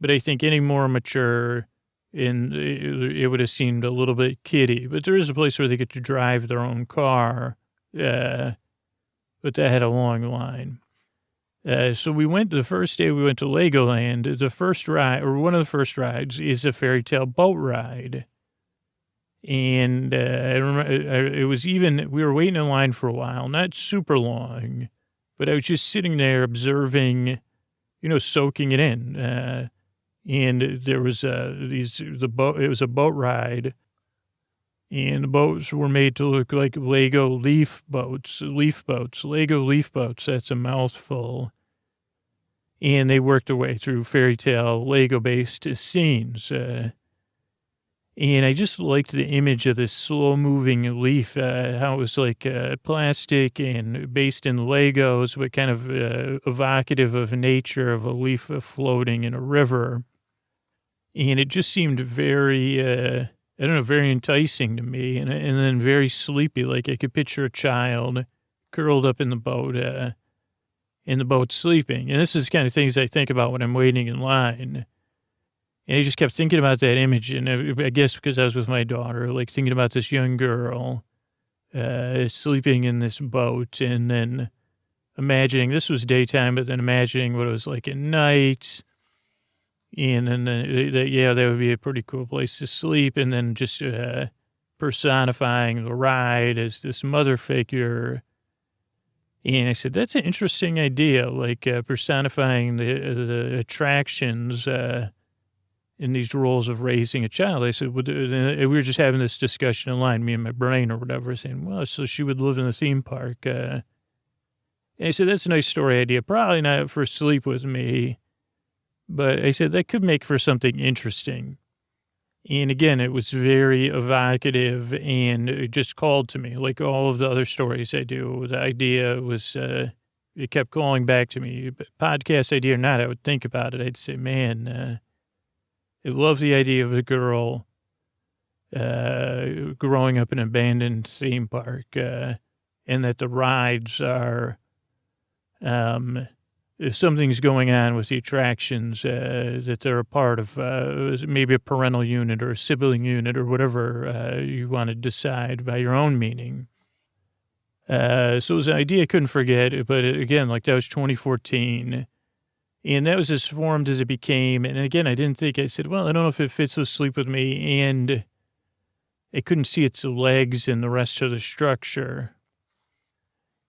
But I think any more mature, and it would have seemed a little bit kiddie. But there is a place where they get to drive their own car, but that had a long line. So the first day we went to Legoland, the first ride, or one of the first rides, is a fairy tale boat ride. And I remember we were waiting in line for a while, not super long, but I was just sitting there observing, soaking it in. And there was it was a boat ride, and the boats were made to look like Lego leaf boats, Lego leaf boats. That's a mouthful. And they worked their way through fairy tale Lego-based scenes. And I just liked the image of this slow-moving leaf, how it was like plastic and based in Legos, but kind of evocative of nature, of a leaf floating in a river. And it just seemed very, very enticing to me, and then very sleepy. Like I could picture a child curled up in the boat sleeping. And this is the kind of things I think about when I'm waiting in line. And I just kept thinking about that image, and I guess because I was with my daughter, like thinking about this young girl sleeping in this boat, and then imagining this was daytime, but then imagining what it was like at night. And then, that would be a pretty cool place to sleep. And then just personifying the ride as this mother figure. And I said, that's an interesting idea, like personifying the attractions in these roles of raising a child. I said, we were just having this discussion in line, me and my brain or whatever, saying, well, so she would live in the theme park. And I said, that's a nice story idea. Probably not for sleep with me. But I said, that could make for something interesting. And again, it was very evocative, and it just called to me, like all of the other stories I do. The idea was, it kept calling back to me. Podcast idea or not, I would think about it. I'd say, man, I love the idea of a girl growing up in an abandoned theme park, and that the rides are... something's going on with the attractions, that they're a part of maybe a parental unit or a sibling unit or whatever you want to decide by your own meaning. So it was an idea I couldn't forget, but again, like that was 2014. And that was as formed as it became. And again, I didn't think, I said, well, I don't know if it fits with Sleep With Me. And I couldn't see its legs and the rest of the structure.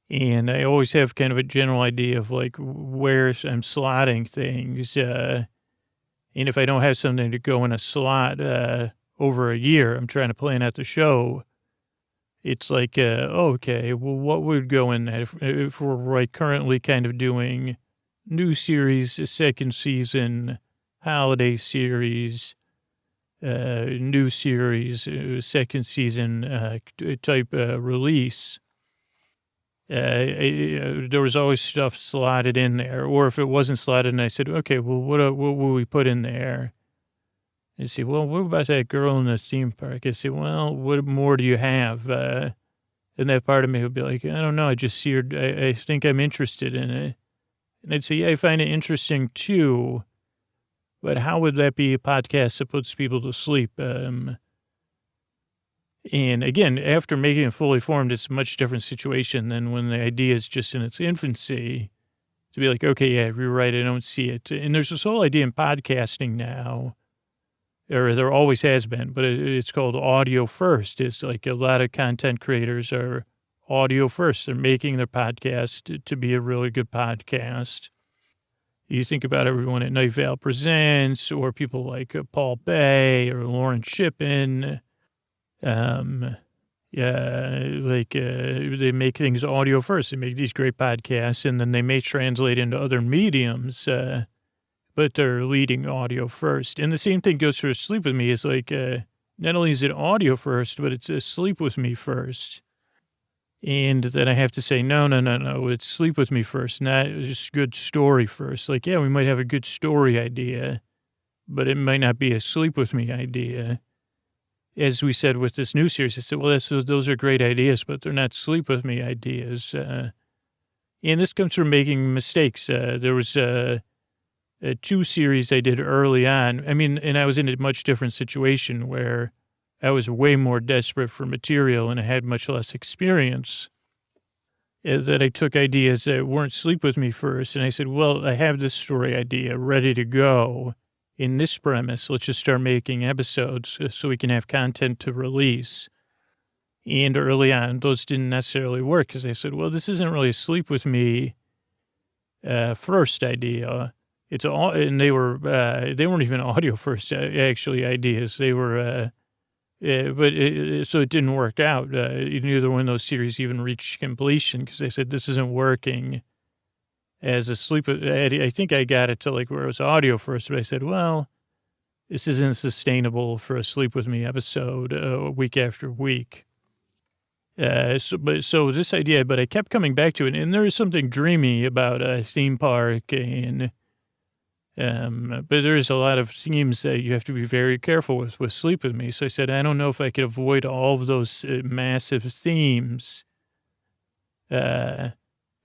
And I always have kind of a general idea of like where I'm slotting things. And if I don't have something to go in a slot over a year, I'm trying to plan out the show. It's like, okay, well, what would go in that if we're like currently kind of doing new series, second season, holiday series, new series, second season type release. There was always stuff slotted in there. Or if it wasn't slotted, and I said, okay, well, what will we put in there? And say, well, what about that girl in the theme park? I say, well, what more do you have? And that part of me would be like, I don't know. I just see her. I think I'm interested in it. And I'd say, yeah, I find it interesting too. But how would that be a podcast that puts people to sleep? And again, after making it fully formed, it's a much different situation than when the idea is just in its infancy. To be like, okay, yeah, you're right. I don't see it. And there's this whole idea in podcasting now, or there always has been, but it's called audio first. It's like a lot of content creators are audio first. They're making their podcast to be a really good podcast. You think about everyone at Night Vale Presents, or people like Paul Bay or Lauren Shippen. They make things audio first. They make these great podcasts, and then they may translate into other mediums, but they're leading audio first. And the same thing goes for Sleep With Me. It's like, not only is it audio first, but it's Sleep With Me first. And then I have to say, no, it's Sleep With Me first, not just good story first. Like, yeah, we might have a good story idea, but it might not be a Sleep With Me idea. As we said with this new series, I said, well, those are great ideas, but they're not Sleep With Me ideas. And this comes from making mistakes. There was 2 series I did early on. I mean, and I was in a much different situation where I was way more desperate for material and I had much less experience. That I took ideas that weren't Sleep With Me first. And I said, well, I have this story idea ready to go. In this premise, let's just start making episodes so we can have content to release. And early on, those didn't necessarily work because I said, well, this isn't really a Sleep With Me first idea. It's all, and they weren't even audio first actually ideas. They were, so it didn't work out. Neither one of those series even reached completion because they said this isn't working. As a sleep, I think I got it to like where it was audio first, but I said, well, this isn't sustainable for a Sleep With Me episode week after week. So this idea, but I kept coming back to it, and there is something dreamy about a theme park, and but there's a lot of themes that you have to be very careful with Sleep With Me. So I said, I don't know if I could avoid all of those massive themes.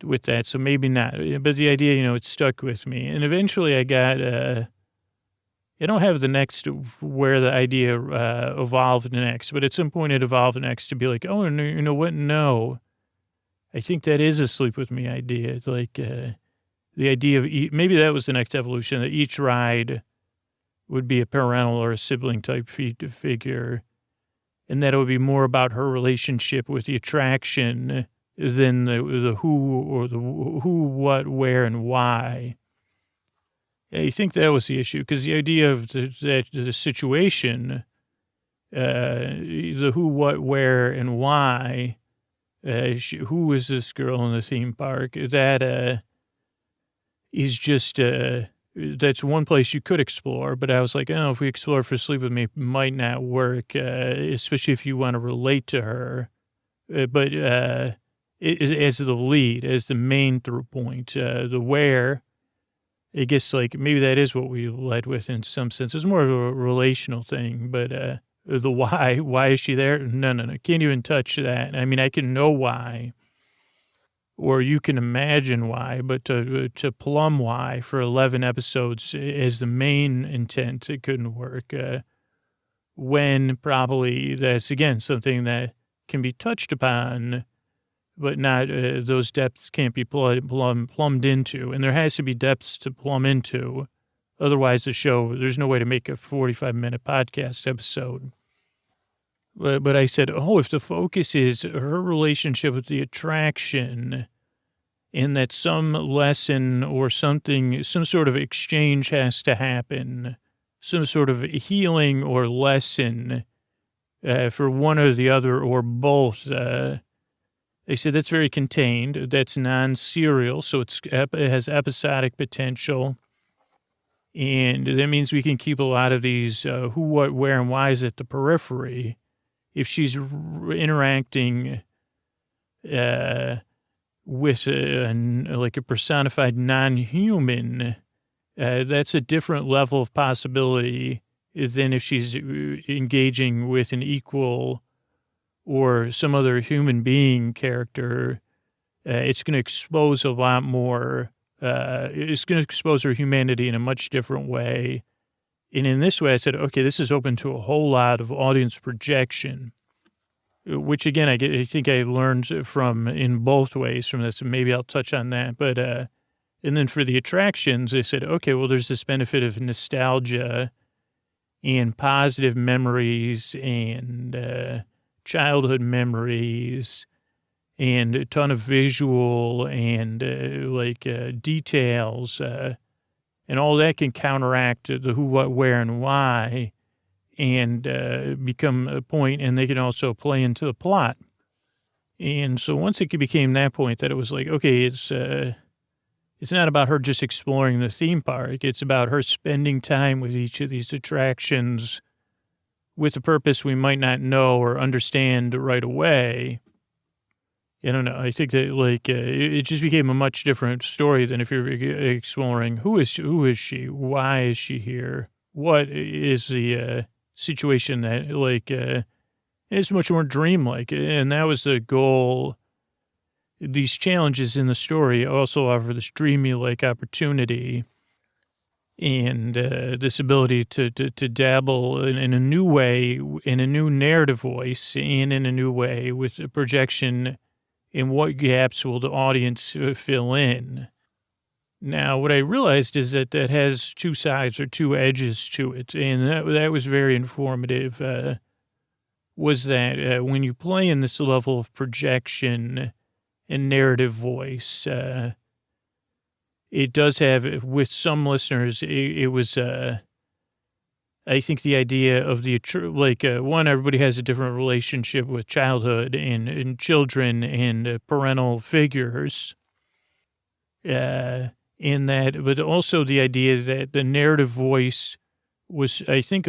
With that, so maybe not. But the idea, it stuck with me. And eventually I got, I don't have the next where the idea evolved next, but at some point it evolved next to be like, oh, you know what? No. I think that is a Sleep With Me idea. It's like the idea of, maybe that was the next evolution, that each ride would be a parental or a sibling type figure, and that it would be more about her relationship with the attraction than the who, or the who, what, where, and why. I think that was the issue, because the idea of the situation, the who, what, where, and why, who is this girl in the theme park, that is just, that's one place you could explore, but I was like, oh, if we explore for Sleep With Me, it might not work, especially if you want to relate to her. But as the lead, as the main through point, the where, I guess like maybe that is what we led with in some sense. It's more of a relational thing, but the why is she there? No, can't even touch that. I mean, I can know why, or you can imagine why, but to plumb why for 11 episodes as the main intent, it couldn't work. When probably that's, again, something that can be touched upon, but not, those depths can't be plumbed into. And there has to be depths to plumb into. Otherwise, there's no way to make a 45-minute podcast episode. But I said, if the focus is her relationship with the attraction, and that some lesson or something, some sort of exchange has to happen, some sort of healing or lesson for one or the other or both. They said that's very contained. That's non-serial, so it has episodic potential. And that means we can keep a lot of these who, what, where, and whys at the periphery. If she's interacting with like a personified non-human, that's a different level of possibility than if she's engaging with an equal or some other human being character. It's going to expose a lot more. It's going to expose her humanity in a much different way. And in this way, I said, okay, this is open to a whole lot of audience projection, which, again, I think I learned from in both ways from this. And maybe I'll touch on that. But and then for the attractions, I said, okay, well, there's this benefit of nostalgia and positive memories and childhood memories and a ton of visual and details, and all that can counteract the who, what, where, and why, and become a point, and they can also play into the plot. And so once it became that point, that it was like, okay, it's not about her just exploring the theme park. It's about her spending time with each of these attractions with a purpose we might not know or understand right away. I don't know. I think that it just became a much different story than if you're exploring who is she, why is she here, what is the situation that it's much more dreamlike, and that was the goal. These challenges in the story also offer this dreamy-like opportunity and this ability to dabble in a new way, in a new narrative voice, and in a new way with a projection in what gaps will the audience fill in. Now, what I realized is that has two sides or two edges to it, and that was very informative, was that when you play in this level of projection and narrative voice, it does have, with some listeners, it was, I think the idea of one, everybody has a different relationship with childhood and children and parental figures, in that, but also the idea that the narrative voice was, I think,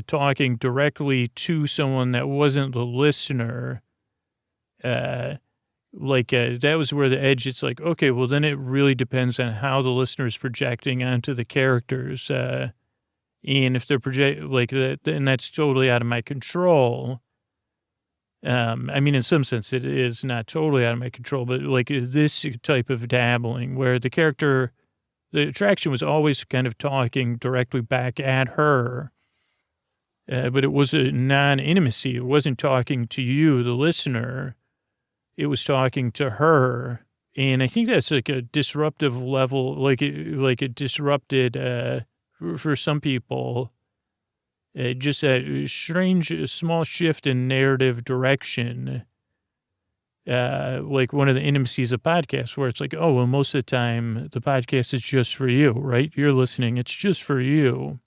talking directly to someone that wasn't the listener. That was where the edge, it's like, okay, well, then it really depends on how the listener is projecting onto the characters. And if they're then that's totally out of my control. I mean, in some sense, it is not totally out of my control, but this type of dabbling where the attraction was always kind of talking directly back at her, but it was a non-intimacy. It wasn't talking to you, the listener. It was talking to her. And I think that's like a disruptive level, like it disrupted, for some people, just a strange, small shift in narrative direction, like one of the intimacies of podcasts, where it's like, oh, well, most of the time the podcast is just for you, right? You're listening. It's just for you.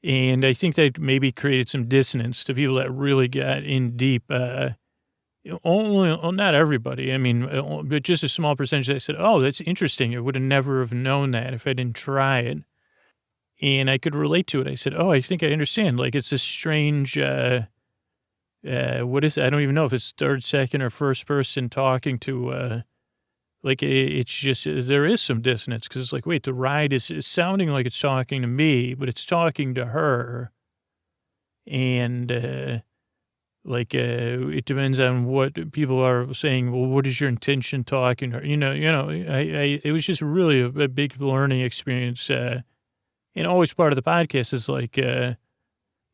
And I think that maybe created some dissonance to people that really got in deep. Not everybody. I mean, but just a small percentage that said, oh, that's interesting. I would have never have known that if I didn't try it. And I could relate to it. I said, oh, I think I understand. It's a strange, what is it? I don't even know if it's third, second, or first person talking to, it's just, there is some dissonance because it's like, wait, the ride is sounding like it's talking to me, but it's talking to her. And, it depends on what people are saying. Well, what is your intention talking to her? It was just really a big learning experience, and always part of the podcast is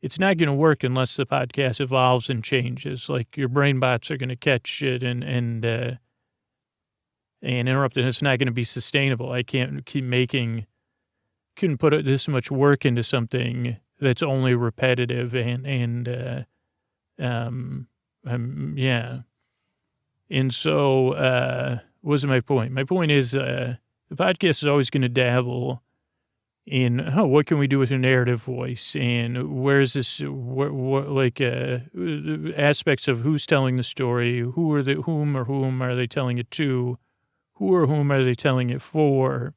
it's not going to work unless the podcast evolves and changes. Like your brain bots are going to catch shit and interrupt, and it's not going to be sustainable. I can't couldn't put this much work into something that's only repetitive yeah. And so, what was my point? My point is, the podcast is always going to dabble in, what can we do with a narrative voice? And where's this, aspects of who's telling the story, whom are they telling it to, who or whom are they telling it for?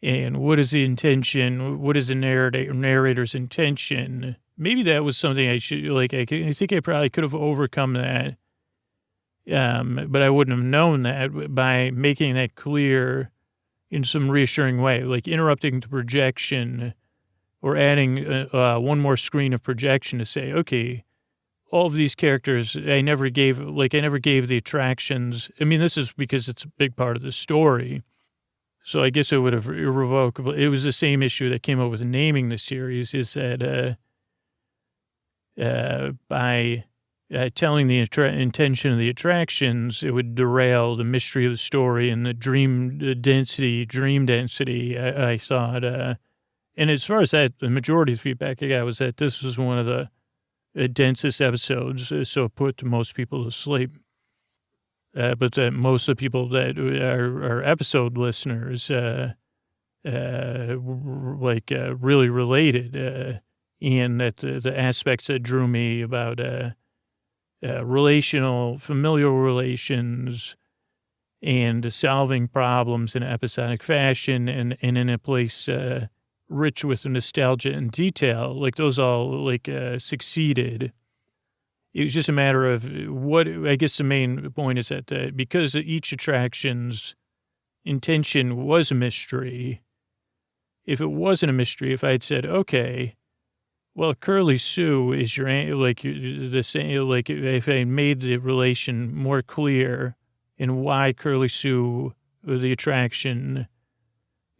And what is the intention? What is the narrator's intention? Maybe that was something I should, I think I probably could have overcome that. But I wouldn't have known that by making that clear in some reassuring way, like interrupting the projection or adding one more screen of projection to say, okay, all of these characters, I never gave the attractions. I mean, this is because it's a big part of the story. So I guess it would have irrevocable. It was the same issue that came up with naming the series, is that by telling the intention of the attractions, it would derail the mystery of the story and the dream density, I thought. And as far as that, the majority of the feedback I got was that this was one of the densest episodes, so it put most people to sleep. But that most of the people that are episode listeners, really related, and that the aspects that drew me about familial relations and solving problems in an episodic fashion and in a place rich with nostalgia and detail, like those all succeeded. It was just a matter of I guess the main point is that because each attraction's intention was a mystery, if it wasn't a mystery, if I had said, okay, well, Curly Sue is your aunt, if I made the relation more clear and why Curly Sue, the attraction,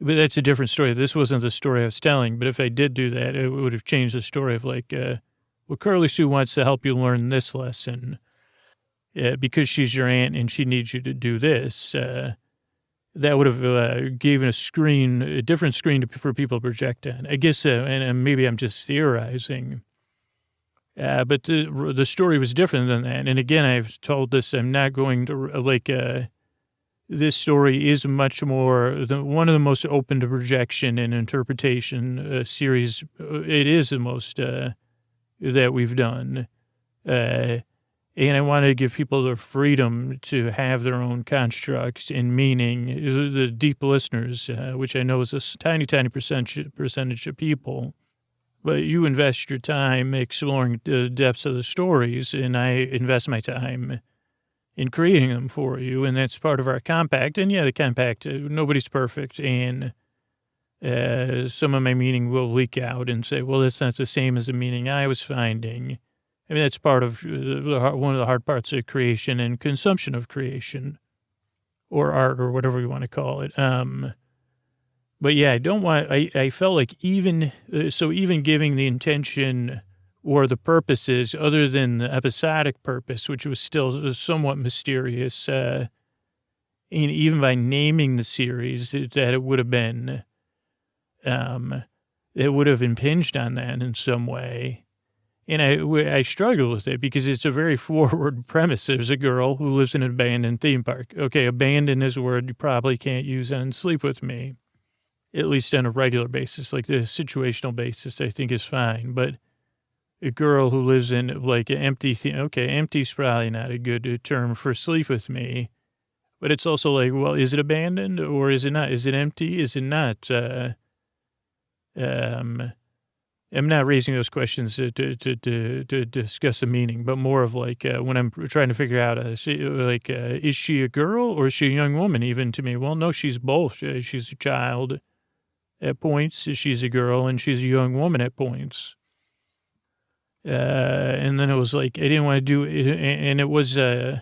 but that's a different story. This wasn't the story I was telling, but if I did do that, it would have changed the story of well, Curly Sue wants to help you learn this lesson because she's your aunt and she needs you to do this. That would have given a different screen for people to project on. I guess, and maybe I'm just theorizing, but the story was different than that. And again, I've told this, I'm not going to, this story is much more, one of the most open to projection and interpretation series. It is the most that we've done. And I want to give people the freedom to have their own constructs and meaning. The deep listeners, which I know is a tiny, tiny percentage of people, but you invest your time exploring the depths of the stories, and I invest my time in creating them for you, and that's part of our compact. And yeah, the compact, nobody's perfect, and some of my meaning will leak out and say, well, that's not the same as the meaning I was finding. I mean, that's part of one of the hard parts of creation and consumption of creation or art or whatever you want to call it. But yeah, I felt like even giving the intention or the purposes other than the episodic purpose, which was still somewhat mysterious, and even by naming the series, that it would have been, it would have impinged on that in some way. And I struggle with it because it's a very forward premise. There's a girl who lives in an abandoned theme park. Okay, abandoned is a word you probably can't use on Sleep With Me, at least on a regular basis. Like the situational basis, I think is fine. But a girl who lives in an empty empty is probably not a good term for Sleep With Me. But it's also well, is it abandoned or is it not? Is it empty? Is it not? I'm not raising those questions to discuss the meaning, but more of when I'm trying to figure out, is she a girl or is she a young woman? Even to me, well, no, she's both. She's a child at points. She's a girl and she's a young woman at points. And then it was I didn't want to do it, and it was I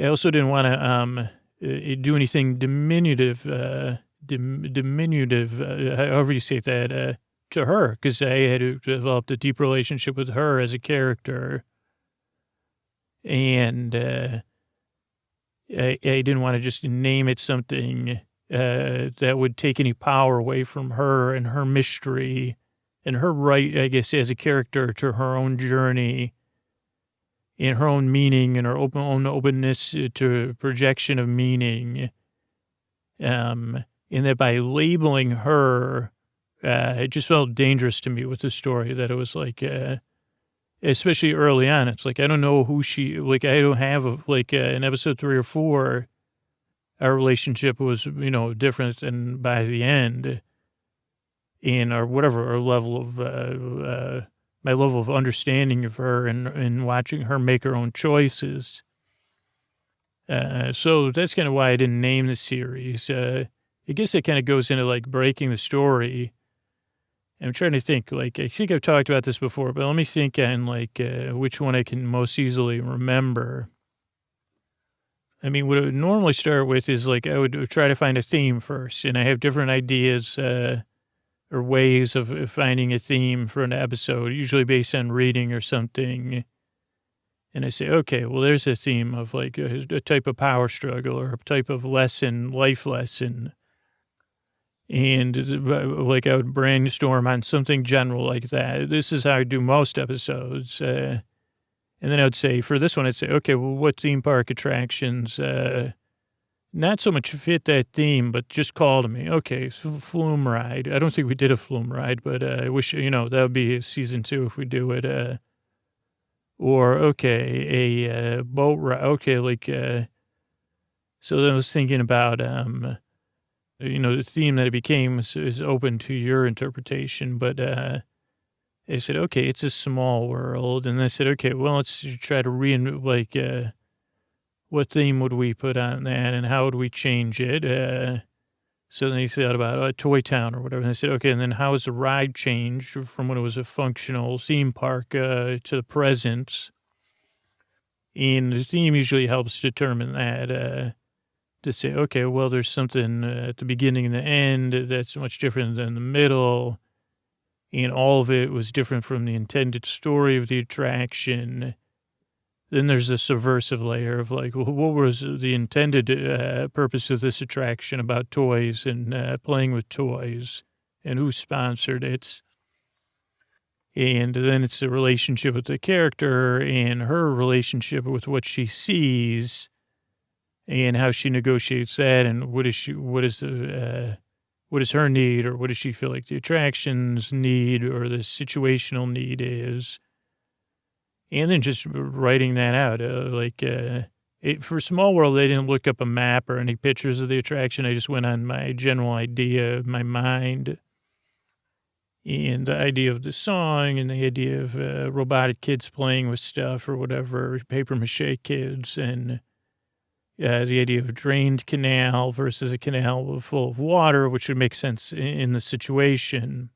also didn't want to do anything diminutive, however you say that. to her because I had developed a deep relationship with her as a character. And I didn't want to just name it something that would take any power away from her and her mystery and her right, I guess, as a character to her own journey and her own meaning and her own openness to projection of meaning. And that by labeling her, it just felt dangerous to me with the story, that it was like, especially early on, it's like, I don't know who she, like, I don't have, in episode 3 or 4, our relationship was, different than by the end. Or whatever, our level of, my level of understanding of her and watching her make her own choices. So that's kind of why I didn't name the series. I guess it kind of goes into like breaking the story. I'm trying to think, I think I've talked about this before, but let me think on which one I can most easily remember. I mean, what I would normally start with is I would try to find a theme first, and I have different ideas, or ways of finding a theme for an episode, usually based on reading or something. And I say, okay, well, there's a theme of a type of power struggle or a type of lesson, life lesson. And I would brainstorm on something general like that. This is how I do most episodes. And then I would say, for this one, I'd say, okay, well, what theme park attractions, not so much fit that theme, but just call to me. Okay, so flume ride. I don't think we did a flume ride, but I wish, that would be season 2 if we do it. Or, okay, a boat ride. Okay, so then I was thinking about, the theme that it became is open to your interpretation, but I said, okay, it's a small world. And I said, okay, well, let's try to what theme would we put on that and how would we change it? So then he thought about Toy Town or whatever. And I said, okay, and then how is the ride changed from when it was a functional theme park to the present? And the theme usually helps determine that, to say, okay, well, there's something at the beginning and the end that's much different than the middle. And all of it was different from the intended story of the attraction. Then there's the subversive layer of what was the intended purpose of this attraction about toys and playing with toys and who sponsored it. And then it's the relationship with the character and her relationship with what she sees and how she negotiates that and what is her need or what does she feel like the attraction's need or the situational need is. And then just writing that out, for Small World, they didn't look up a map or any pictures of the attraction. I just went on my general idea, my mind, and the idea of the song and the idea of robotic kids playing with stuff or whatever, paper mache kids, and the idea of a drained canal versus a canal full of water, which would make sense in the situation.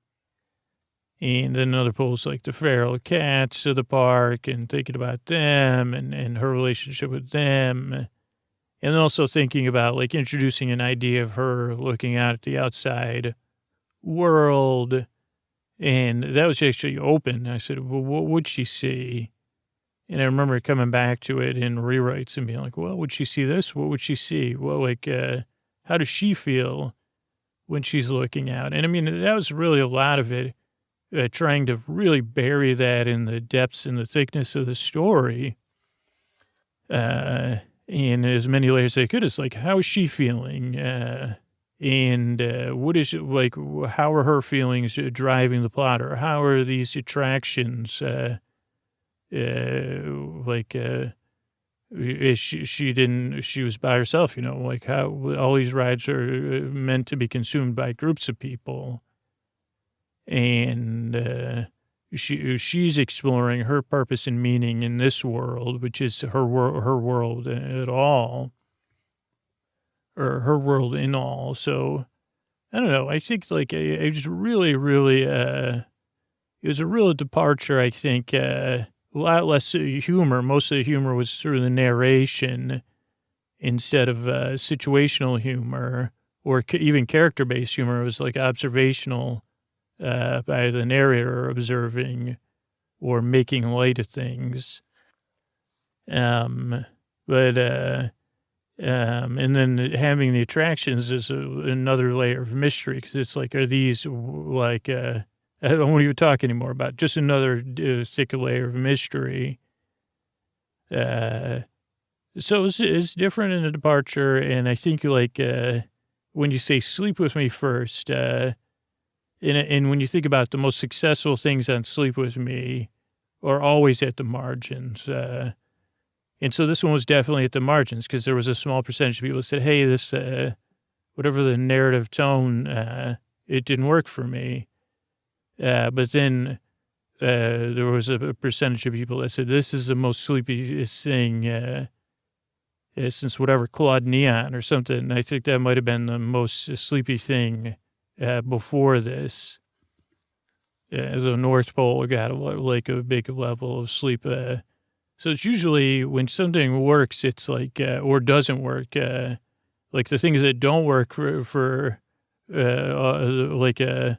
And then another post like the feral cats of the park and thinking about them and her relationship with them. And then also thinking about introducing an idea of her looking out at the outside world. And that was actually open. I said, well, what would she see? And I remember coming back to it in rewrites and being like, well, would she see this? What would she see? Well, how does she feel when she's looking out? And I mean, that was really a lot of it. Trying to really bury that in the depths and the thickness of the story. And as many layers as I could, it's how is she feeling? And what is it, how are her feelings driving the plot? Or how are these attractions, she was by herself, how all these rides are meant to be consumed by groups of people. And she's exploring her purpose and meaning in this world, which is her world at all, or her world in all. So I don't know. I think it was really, really, it was a real departure. I think a lot less humor. Most of the humor was through the narration instead of situational humor or even character-based humor. It was observational by the narrator observing or making light of things. And then having the attractions is another layer of mystery, because it's like, are these like, I don't want to even talk anymore about just another thicker layer of mystery. So it's different in a departure. And I think like, when you say sleep with me first, and when you think about the most successful things on Sleep With Me are always at the margins. And so this one was definitely at the margins, because there was a small percentage of people that said, hey, this, whatever the narrative tone, it didn't work for me. But then there was a percentage of people that said, this is the most sleepiest thing since whatever, Claude Neon or something. I think that might have been the most sleepy thing before this. The North Pole got like a big level of sleep. So it's usually when something works, it's like, or doesn't work, like the things that don't work for like, if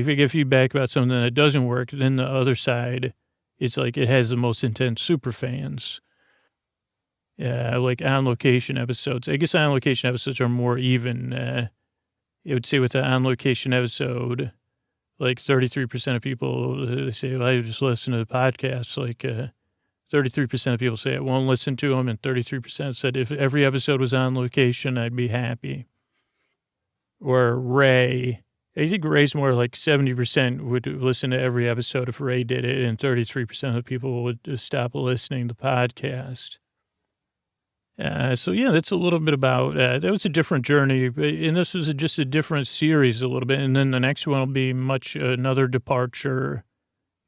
you get feedback about something that doesn't work, then the other side, it's like it has the most intense super fans. Like on location episodes. I guess on location episodes are more even. I would say with the on location episode, like 33% of people they say, well, I just listen to the podcast. Like 33% of people say I won't listen to them, and 33% said if every episode was on location, I'd be happy. Or Ray. I think Ray's more like 70% would listen to every episode if Ray did it, and 33% of people would stop listening to the podcast. So, yeah, that's a little bit about, that was a different journey, and this was just a different series a little bit, and then the next one will be another departure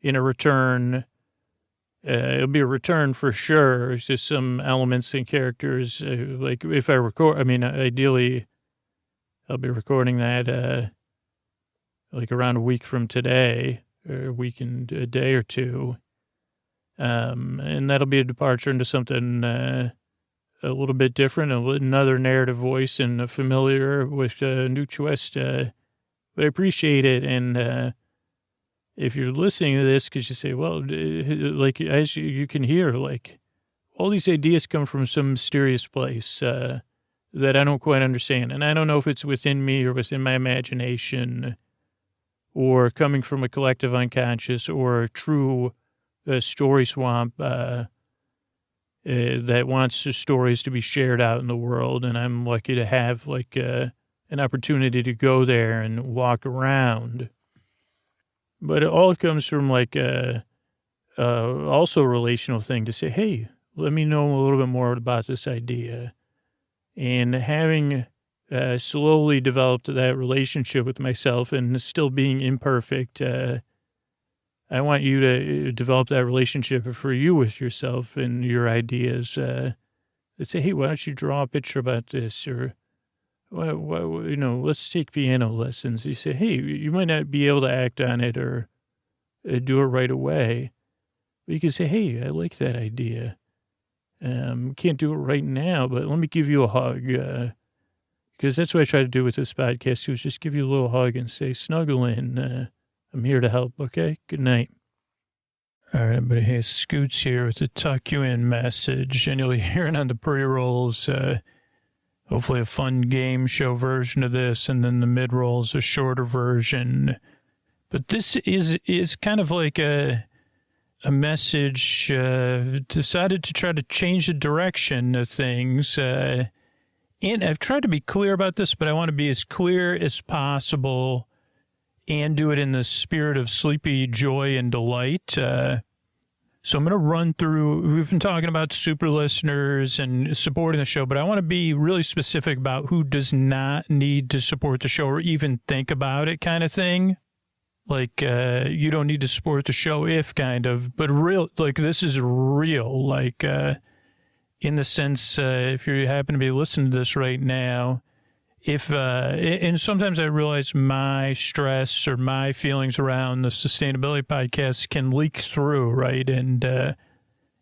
in a return. It'll be a return for sure. It's just some elements and characters, like if I record, I mean, ideally, I'll be recording that, like around a week from today, or a week and a day or two. And that'll be a departure into something, a little bit different, another narrative voice, and familiar with new twist. But I appreciate it. And if you're listening to this, because you say, well, like as you can hear, like all these ideas come from some mysterious place that I don't quite understand. And I don't know if it's within me or within my imagination, or coming from a collective unconscious, or a true story swamp that wants the stories to be shared out in the world. And I'm lucky to have like an opportunity to go there and walk around. But it all comes from like also a relational thing to say, hey, let me know a little bit more about this idea. And having slowly developed that relationship with myself, and still being imperfect, I want you to develop that relationship for you with yourself and your ideas. Let's say, hey, why don't you draw a picture about this? Or, you know, let's take piano lessons. You say, hey, you might not be able to act on it or do it right away. But you can say, hey, I like that idea. Can't do it right now, but let me give you a hug. Because that's what I try to do with this podcast, too, is just give you a little hug and say, snuggle in. I'm here to help, okay? Good night. All right, everybody. Hey, Scoots here with the Tuck You In message, and you'll be hearing on the pre-rolls, hopefully a fun game show version of this, and then the mid-rolls, a shorter version. But this is kind of like a message, decided to try to change the direction of things, and I've tried to be clear about this, but I want to be as clear as possible and do it in the spirit of sleepy joy and delight. So I'm going to run through, we've been talking about super listeners and supporting the show, but I want to be really specific about who does not need to support the show or even think about it, kind of thing. Like, you don't need to support the show if kind of, but real, like this is real, like, in the sense, if you happen to be listening to this right now, if, and sometimes I realize my stress or my feelings around the sustainability podcast can leak through, right? And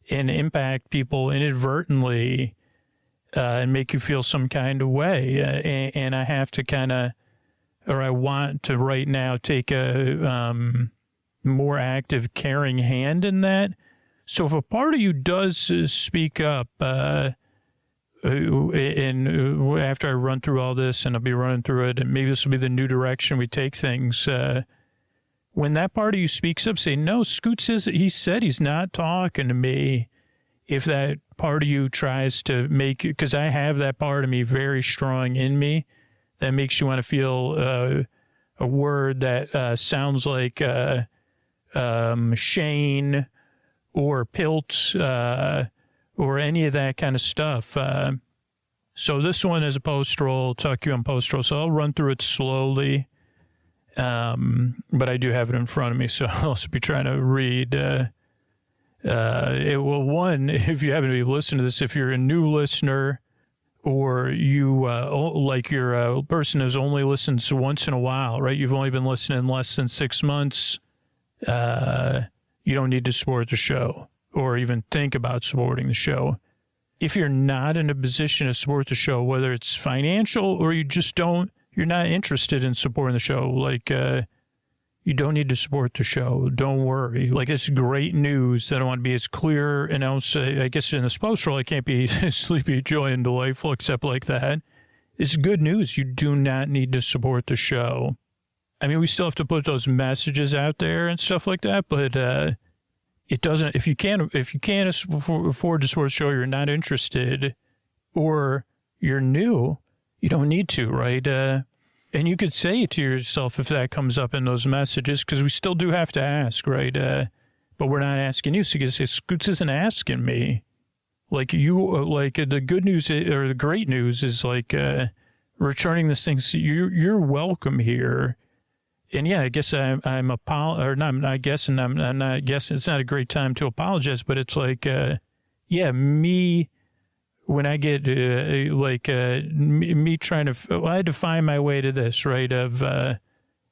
impact people inadvertently, and make you feel some kind of way. And I have to kind of or I want to right now take a more active, caring hand in that. So if a part of you does speak up, and after I run through all this, and I'll be running through it, and maybe this will be the new direction we take things. When that part of you speaks up, say, no, Scoots he said he's not talking to me. If that part of you tries to make, because I have that part of me very strong in me, that makes you want to feel a word that sounds like Shane or Pilt or any of that kind of stuff. So this one is a post-roll, Tuck You on post-roll, so I'll run through it slowly. But I do have it in front of me, so I'll also be trying to read. One, if you happen to be listening to this, if you're a new listener or you, like you're a person who's only listens once in a while, right? You've only been listening less than 6 months. You don't need to support the show or even think about supporting the show. If you're not in a position to support the show, whether it's financial or you just don't, you're not interested in supporting the show, like, you don't need to support the show. Don't worry. Like, it's great news that I want to be as clear, and I guess in this post roll, I can't be sleepy, joy, and delightful except like that. It's good news. You do not need to support the show. I mean, we still have to put those messages out there and stuff like that, but it doesn't. If you can't afford to support the show, you're not interested, or you're new, you don't need to, right? And you could say it to yourself if that comes up in those messages, because we still do have to ask, right? But we're not asking you. So you can say, Scoots isn't asking me. Like the good news or the great news is like returning this thing. So you're welcome here. And yeah, I guess I'm not guessing. I'm not guessing. It's not a great time to apologize, but it's like, me. When I get me trying to, I had to find my way to this, right? Of,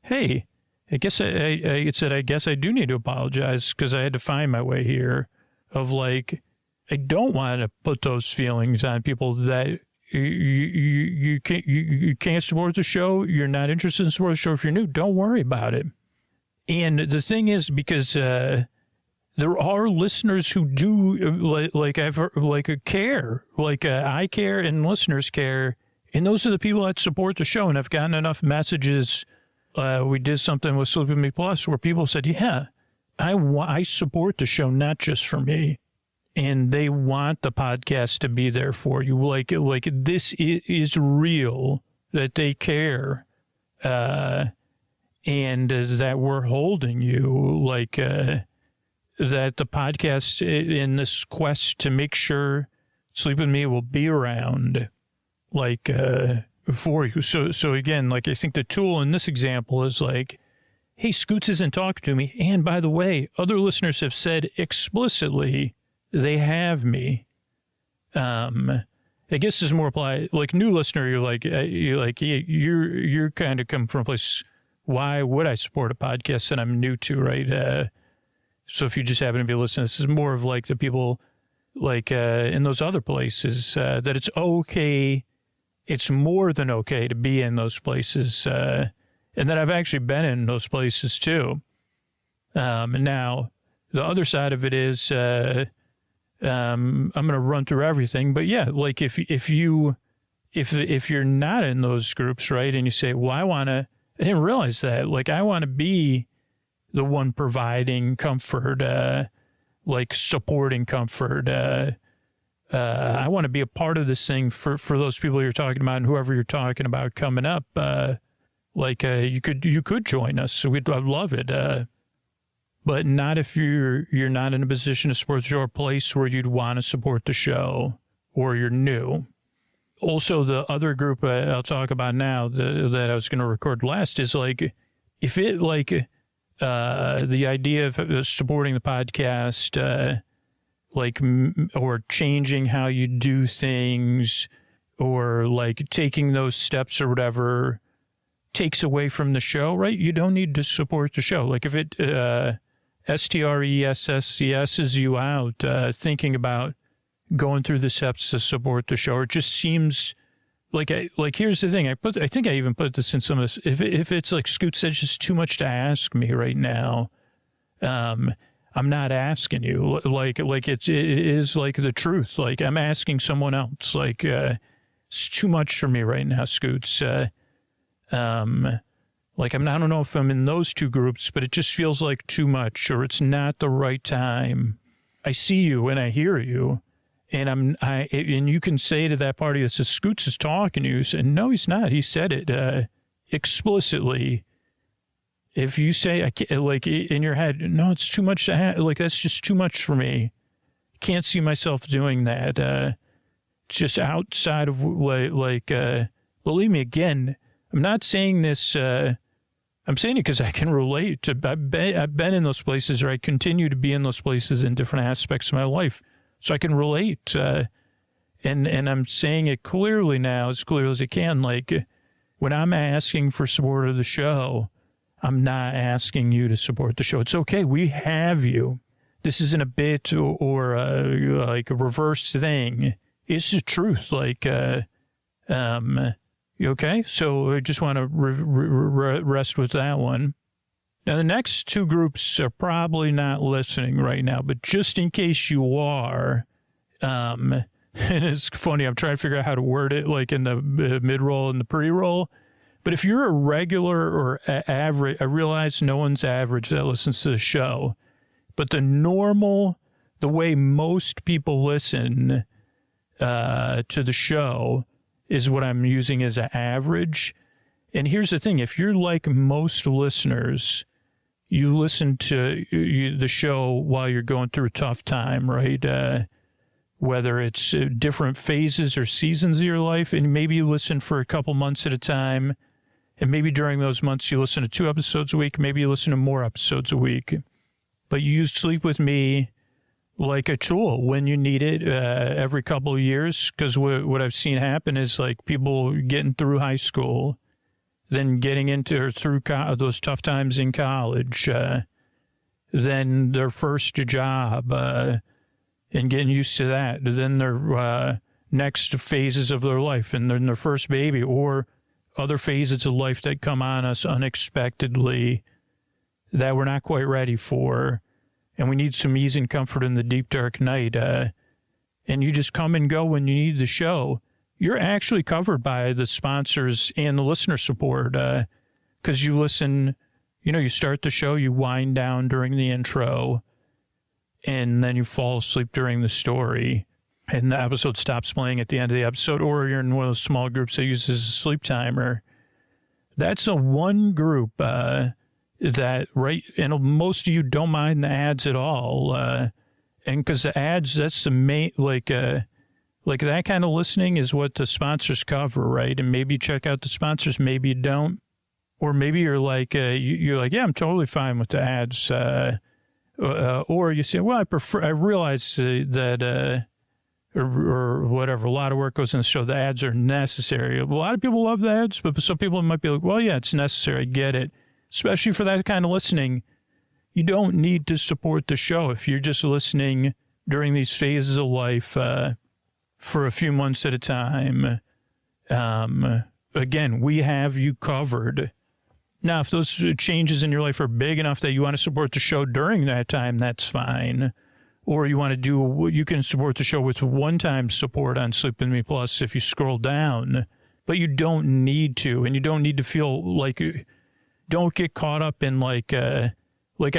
hey, I guess I said, I guess I do need to apologize because I had to find my way here. Of like, I don't want to put those feelings on people that you can't support the show. You're not interested in supporting the show. If you're new, don't worry about it. And the thing is, because there are listeners who do care, I care and listeners care. And those are the people that support the show. And I've gotten enough messages. We did something with Sleep With Me Plus where people said, yeah, I support the show, not just for me. And they want the podcast to be there for you. Like this is real, that they care. And that we're holding you, that the podcast in this quest to make sure Sleep With Me will be around, for you. So again, I think the tool in this example is like, hey, Scoots isn't talking to me. And by the way, other listeners have said explicitly they have me. I guess this is more apply, new listener, you're kind of come from a place, why would I support a podcast that I'm new to, right? So if you just happen to be listening, this is more of the people in those other places, that it's okay. It's more than okay to be in those places. And that I've actually been in those places too. And now the other side of it is, I'm going to run through everything, but yeah, if you're not in those groups, right. And you say, well, I didn't realize that, I want to be the one providing comfort, supporting comfort. I want to be a part of this thing for those people you're talking about and whoever you're talking about coming up. You could join us. So I'd love it. But not if you're not in a position to support the show or a place where you'd want to support the show or you're new. Also, the other group I'll talk about now that I was going to record last is if it the idea of supporting the podcast, or changing how you do things, or taking those steps or whatever takes away from the show, right? You don't need to support the show. If it stressses you out, thinking about going through the steps to support the show, or it just seems here's the thing. I think I even put this in some of this. If it's like Scoot said, just too much to ask me right now. I'm not asking you. It is like the truth. Like I'm asking someone else. Like it's too much for me right now, Scoots. I don't know if I'm in those two groups, but it just feels like too much, or it's not the right time. I see you and I hear you, and and you can say to that party that says Scoots is talking to you, and no, he's not. He said it explicitly. If you say I can't, like in your head, no, it's too much to have. Like that's just too much for me. Can't see myself doing that. It's just outside of believe me, again, I'm not saying this. I'm saying it because I can relate to. I've been in those places, or I continue to be in those places in different aspects of my life, so I can relate. And I'm saying it clearly now, as clearly as I can. Like when I'm asking for support of the show, I'm not asking you to support the show. It's okay. We have you. This isn't a bit or like a reverse thing. It's the truth. You okay? So I just want to rest with that one. Now, the next two groups are probably not listening right now, but just in case you are, and it's funny, I'm trying to figure out how to word it, like in the mid-roll and the pre-roll. But if you're a regular or average, I realize no one's average that listens to the show, but the way most people listen to the show is what I'm using as an average. And here's the thing. If you're like most listeners, you listen to the show while you're going through a tough time, right? Whether it's different phases or seasons of your life, and maybe you listen for a couple months at a time. And maybe during those months, you listen to 2 episodes a week. Maybe you listen to more episodes a week. But you use Sleep With Me like a tool when you need it every couple of years. Because what I've seen happen is like people getting through high school, then getting into or through those tough times in college, then their first job and getting used to that. Then their next phases of their life, and then their first baby, or other phases of life that come on us unexpectedly that we're not quite ready for. And we need some ease and comfort in the deep, dark night. And you just come and go when you need the show. You're actually covered by the sponsors and the listener support because you listen, you start the show, you wind down during the intro, and then you fall asleep during the story. And the episode stops playing at the end of the episode, or you're in one of those small groups that uses a sleep timer. That's a one group that, right, and most of you don't mind the ads at all. And because the ads, that's the main, like that kind of listening is what the sponsors cover, right? And maybe you check out the sponsors, maybe you don't. Or maybe you're like, yeah, I'm totally fine with the ads. Or you say, well, I realize that, or whatever. A lot of work goes into the show. The ads are necessary. A lot of people love the ads, but some people might be like, well, yeah, it's necessary. I get it. Especially for that kind of listening. You don't need to support the show if you're just listening during these phases of life for a few months at a time. Again, we have you covered. Now, if those changes in your life are big enough that you want to support the show during that time, that's fine. Or you want to you can support the show with one-time support on Sleep With Me Plus if you scroll down. But you don't need to, and you don't need to feel like, don't get caught up in I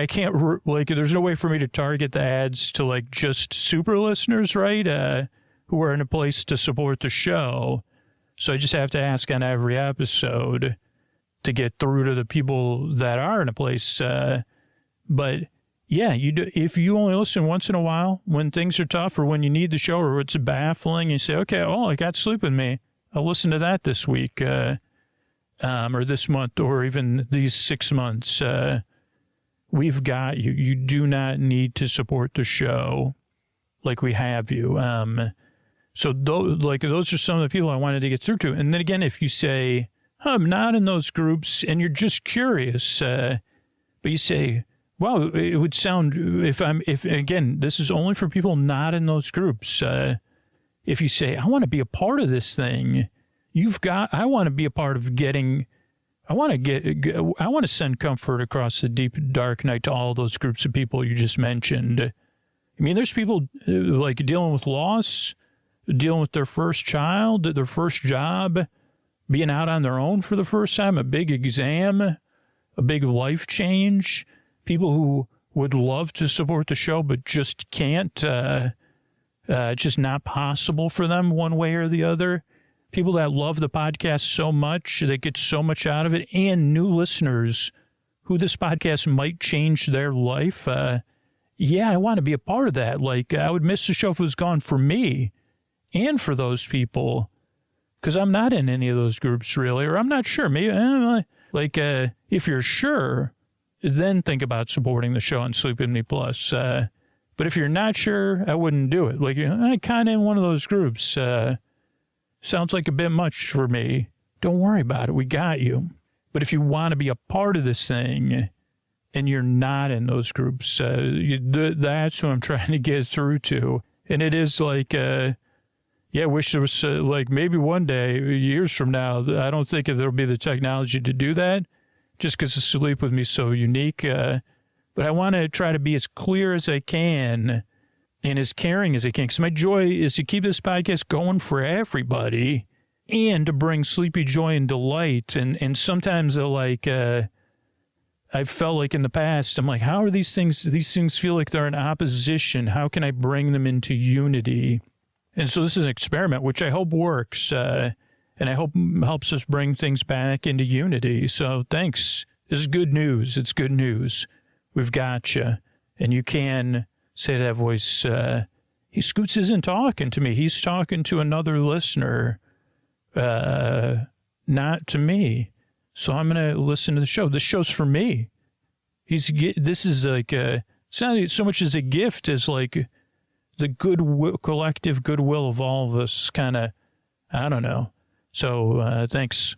can't, there's no way for me to target the ads to like just super listeners, right? Who are in a place to support the show. So I just have to ask on every episode to get through to the people that are in a place. But yeah, you do, if you only listen once in a while when things are tough or when you need the show or it's baffling, you say, okay, I got Sleep With Me. I'll listen to that this week or this month or even these 6 months. We've got you. You do not need to support the show like we have you. So those are some of the people I wanted to get through to. And then again, if you say, I'm not in those groups and you're just curious, but you say, wow, it would sound, if again, this is only for people not in those groups. If you say, I want to be a part of this thing, I want to be a part of getting, I want to send comfort across the deep, dark night to all those groups of people you just mentioned. I mean, there's people like dealing with loss, dealing with their first child, their first job, being out on their own for the first time, a big exam, a big life change, people who would love to support the show but just can't, just not possible for them one way or the other. People that love the podcast so much, they get so much out of it, and new listeners who this podcast might change their life. Yeah, I want to be a part of that. Like, I would miss the show if it was gone for me and for those people, because I'm not in any of those groups really, or I'm not sure. Maybe, if you're sure, then think about supporting the show on Sleep With Me Plus. But if you're not sure, I wouldn't do it. Like, I'm kind of in one of those groups. Sounds like a bit much for me. Don't worry about it. We got you. But if you want to be a part of this thing and you're not in those groups, that's who I'm trying to get through to. And it is like, I wish there was like maybe one day, years from now, I don't think there'll be the technology to do that just because Sleep With Me is so unique. But I want to try to be as clear as I can and as caring as I can, because my joy is to keep this podcast going for everybody and to bring sleepy joy and delight. And sometimes I've felt like in the past, I'm like, how are these things feel like they're in opposition? How can I bring them into unity? And so this is an experiment, which I hope works, and I hope helps us bring things back into unity. So thanks. This is good news. It's good news. We've got you. And you can say to that voice, Scoots isn't talking to me. He's talking to another listener, not to me. So I'm going to listen to the show. This show's for me. This is like, it's not so much as a gift as like the collective goodwill of all of us kind of, I don't know. So thanks.